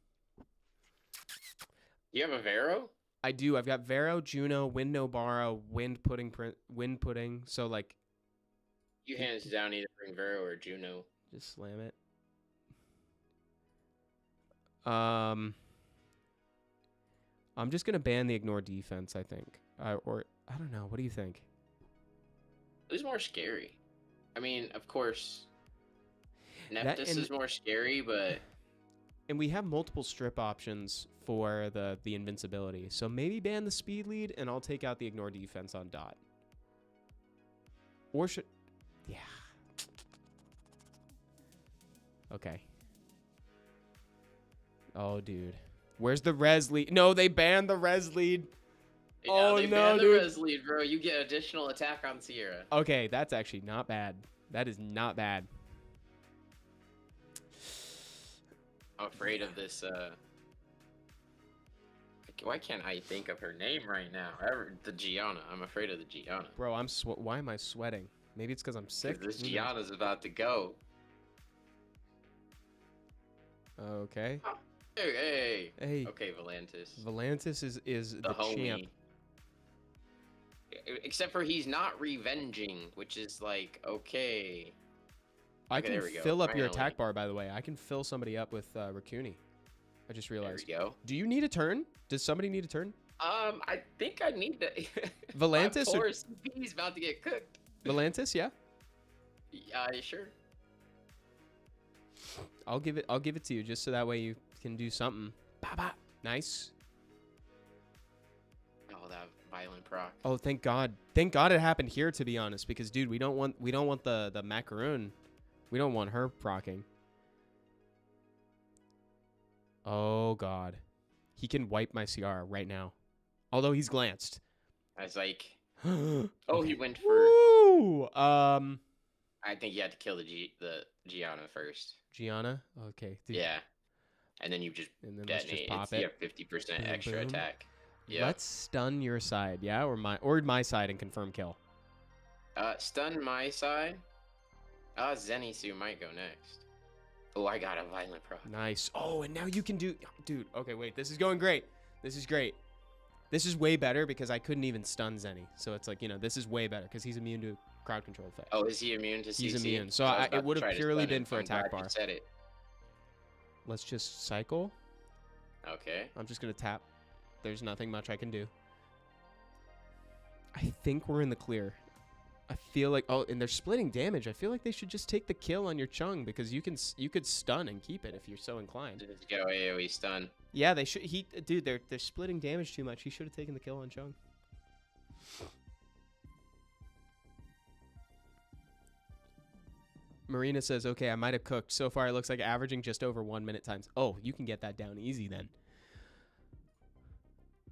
have a Vero? I do. I've got Vero, Juno, Windobara, Wind Pudding. So like, You hands down either bring Vero or Juno. just slam it. I'm just gonna ban the ignore defense. I think, or I don't know. What do you think? Who's more scary? I mean, of course, That- Neptus and- is more scary, but And we have multiple strip options for the invincibility. So maybe ban the speed lead, and I'll take out the ignore defense on Dot. Or should... Yeah. Okay. Oh, dude. Where's the res lead? No, they banned the res lead. yeah, Oh, they no, banned the dude. res lead, bro. You get additional attack on Sierra. Okay, that's actually not bad. That is not bad. I'm afraid of this. Why can't I think of her name right now? The Gianna. I'm afraid of the Gianna. Bro, why am I sweating? Maybe it's because I'm sick. This Who knows? Gianna's about to go. Okay. Hey. Hey. Okay, Volantis. Volantis is the homie. champ. Except for he's not revenging, which is like, okay. I Okay, can there we go. fill up your Finally. attack bar, by the way. I can fill somebody up with Raccoony. I just realized. There we go. Do you need a turn? Does somebody need a turn? I think I need to. Volantis My or- poor CP's about to get cooked. Volantis, yeah. Sure. I'll give it to you just so that way you can do something. Bah, bah. Nice. Oh, that violent proc. Oh, thank God. Thank God it happened here, to be honest, because dude, we don't want the macaroon. We don't want her procking. Oh God. He can wipe my CR right now. Although he's glanced. I was like, Oh, he went for. Woo! I think you had to kill the Gianna first. Gianna? Okay. Dude. Yeah. And then you just And then let's detonate. just pop You it. have 50% Boom, extra boom. attack. Yeah. Let's stun your side, yeah? Or my side and confirm kill. Stun my side. Zenitsu might go next. Oh, I got a violent proc. Nice. Oh, and now you can do... Dude, okay, wait. This is going great. This is great. This is way better because I couldn't even stun Zenny. So it's like, this is way better because he's immune to crowd control effect. Oh, is he immune to CC? He's immune. So I was it about to would have try to purely stun been him. for I'm attack glad you bar. said it. Let's just cycle. Okay. I'm just going to tap. There's nothing much I can do. I think we're in the clear. I feel like... Oh, and they're splitting damage. I feel like they should just take the kill on your Chung because you could stun and keep it if you're so inclined. Just go AoE stun. Yeah, they should... Dude, they're splitting damage too much. He should have taken the kill on Chung. Marina says, okay, I might have cooked. So far, it looks like averaging just over 1 minute times. Oh, you can get that down easy then.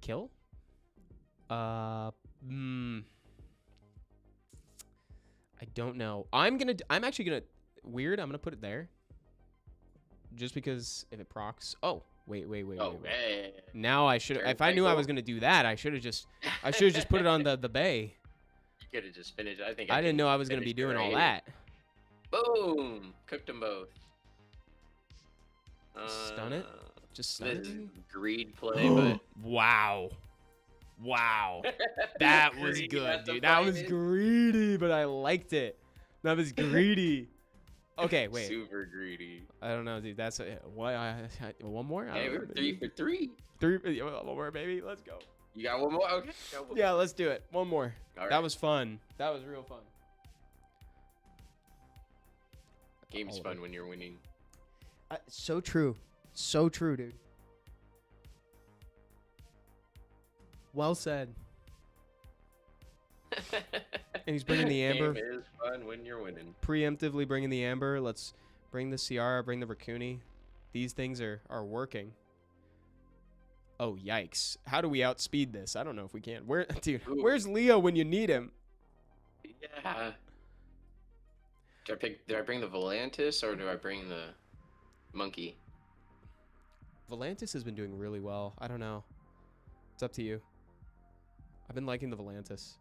Kill? I don't know. I'm actually gonna... Weird, I'm gonna put it there. Just because if it procs... Oh, wait. Oh, man. Now I should... If I knew I was gonna do that, I should have just put it on the bay. You could have just finished. I think I didn't know I was gonna be doing all that. Boom! Cooked them both. Stun it? Just stun This it? is greed play, but Wow. Wow. That was Greedy good, at the dude. That was finest. greedy, but I liked it. That was greedy. Okay, wait. super greedy. I don't know, dude. That's what. One more? I Hey, don't we know, were 3 for 3. One more, baby. Let's go. You got one more? Okay. Got one. Yeah, let's do it. One more. All right. That was fun. That was real fun. Game's all of fun it. when you're winning. So true. So true, dude. Well said. And he's bringing the amber. Game is fun when you're winning. Preemptively bringing the amber. Let's bring the Ciara, bring the Raccoony. These things are working. Oh, yikes. How do we outspeed this? I don't know if we can. Dude, Ooh. where's Leo when you need him? Yeah. Do I bring the Volantis or do I bring the monkey? Volantis has been doing really well. I don't know. It's up to you. I've been liking the Volantis.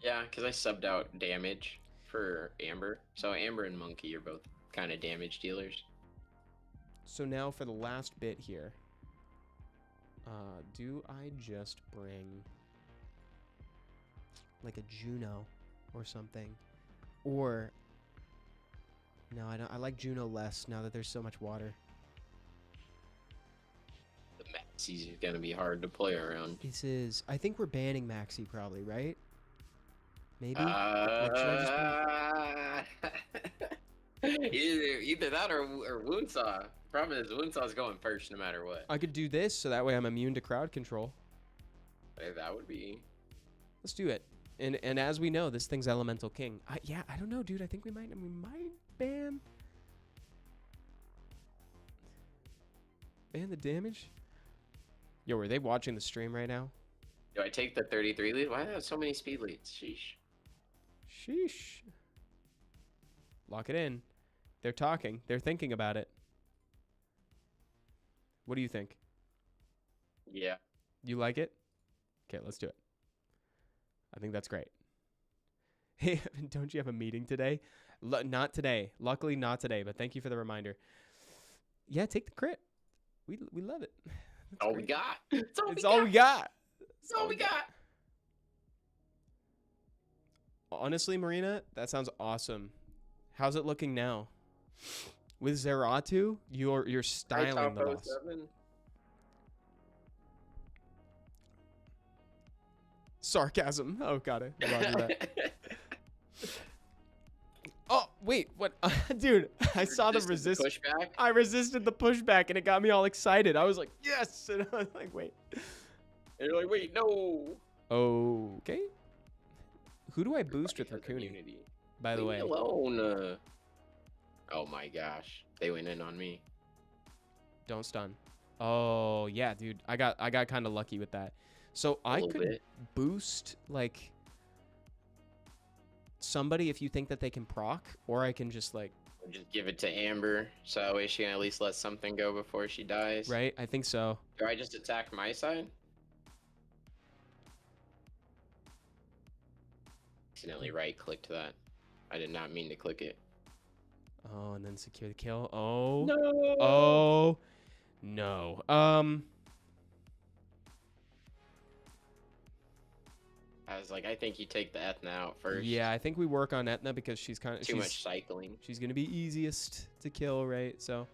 Yeah, because I subbed out damage for Amber. So Amber and Monkey are both kind of damage dealers. So now for the last bit here. Do I just bring like a Juno or something? Or no, I don't. I like Juno less now that there's so much water. The Maxie's is going to be hard to play around. This is. I think we're banning Maxi probably, right? Maybe. Like, should I just Either that or Woundsaw. Problem is, Woundsaw's going first no matter what. I could do this so that way I'm immune to crowd control. That would be. Let's do it. And as we know, this thing's Elemental King. Yeah, I don't know, dude. I think we might ban the damage. Yo, are they watching the stream right now? Do I take the 33 lead? Why do I have so many speed leads? Sheesh. Sheesh. Lock it in. They're talking. They're thinking about it. What do you think? Yeah. You like it? Okay, let's do it. I think that's great. Hey, don't you have a meeting today? Not today. Luckily, not today, but thank you for the reminder. Yeah, take the crit. We love it. That's All great. we got. It's all It's we all got. we got. It's all we got. Honestly, Marina, that sounds awesome. How's it looking now? With Zeratu, you're styling the boss. 07. Sarcasm. Oh, got it. Roger that. Oh, wait, what? Dude, I saw the resist. Pushback. I resisted the pushback and it got me all excited. I was like, yes. And I was like, wait. And you're like, wait, no. Okay. Who do I boost with Everybody has Harkuni, immunity. by the Leave way? me alone. Oh my gosh, they went in on me. Don't stun. Oh, yeah, dude. I got kind of lucky with that. So I little could bit. boost, like, somebody if you think that they can proc, or I can just, like... Just give it to Amber, so that way she can at least let something go before she dies. Right? I think so. Do I just attack my side? Accidentally right-clicked that. I did not mean to click it. Oh, and then secure the kill. Oh. No. Oh. No. I was like, I think you take the Ethna out first. Yeah, I think we work on Etna because she's kind of... Too much cycling. She's going to be easiest to kill, right? So,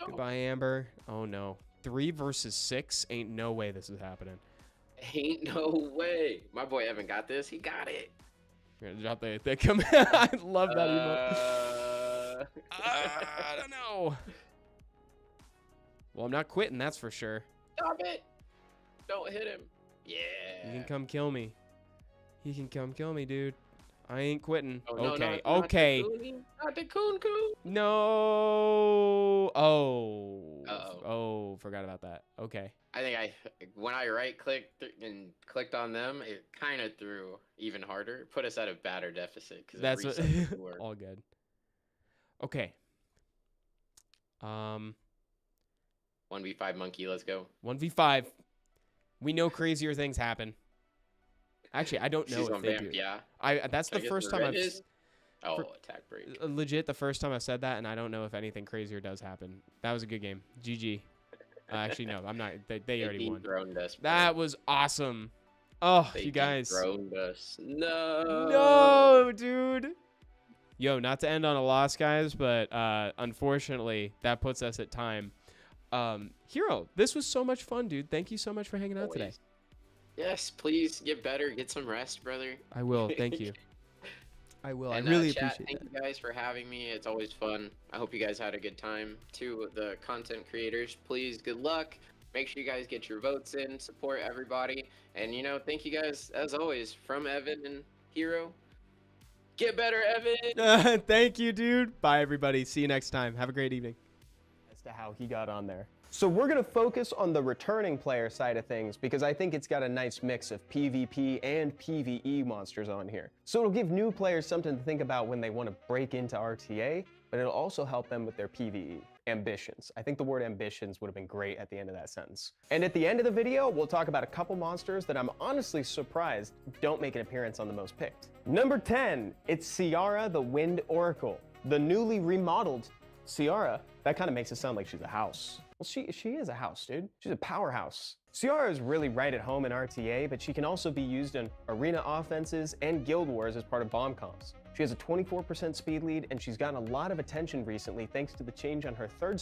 goodbye, Amber. Oh, no. 3 versus 6? Ain't no way this is happening. Ain't no way. My boy Evan got this. He got it. We're going to drop the come. I love that emote. I don't know. Well, I'm not quitting, that's for sure. Stop it. Don't hit him. Yeah. You can come kill me. He can come kill me, dude. I ain't quitting. Oh, no, okay, not okay. the Coon. Not the Coon. No. Oh. Uh-oh. Oh, forgot about that. Okay. I think when I right-clicked and clicked on them, it kind of threw even harder. It put us at a batter deficit. That's what. It reset the board. All good. Okay. 1v5 monkey, let's go. 1v5. We know crazier things happen. Actually, I don't know She's if on they vamp, do. yeah. That's I the guess first the time red I've is- Oh, attack break. legit the first time I've said that, and I don't know if anything crazier does happen. That was a good game. GG. Actually, no, I'm not. They already won. Dethroned us, bro. That was awesome. Oh, They you guys. dethroned us. No. No, dude. Yo, not to end on a loss, guys, but unfortunately, that puts us at time. Hero, this was so much fun, dude. Thank you so much for hanging out today. Always. Yes, please get better. Get some rest, brother. I will. Thank you. I will. And, I really chat, appreciate thank that. you guys for having me. It's always fun. I hope you guys had a good time. To the content creators, please, good luck. Make sure you guys get your votes in. Support everybody. And, thank you guys, as always, from Evan and Hero. Get better, Evan! Thank you, dude. Bye, everybody. See you next time. Have a great evening. As to how he got on there. So we're going to focus on the returning player side of things because I think it's got a nice mix of PvP and PvE monsters on here. So it'll give new players something to think about when they want to break into RTA, but it'll also help them with their PvE ambitions. I think the word ambitions would have been great at the end of that sentence. And at the end of the video, we'll talk about a couple monsters that I'm honestly surprised don't make an appearance on the most picked. Number 10, it's Ciara the Wind Oracle. The newly remodeled Ciara, that kind of makes it sound like she's a house. Well, she is a house, dude. She's a powerhouse. Ciara is really right at home in RTA, but she can also be used in arena offenses and guild wars as part of bomb comps. She has a 24% speed lead, and she's gotten a lot of attention recently thanks to the change on her third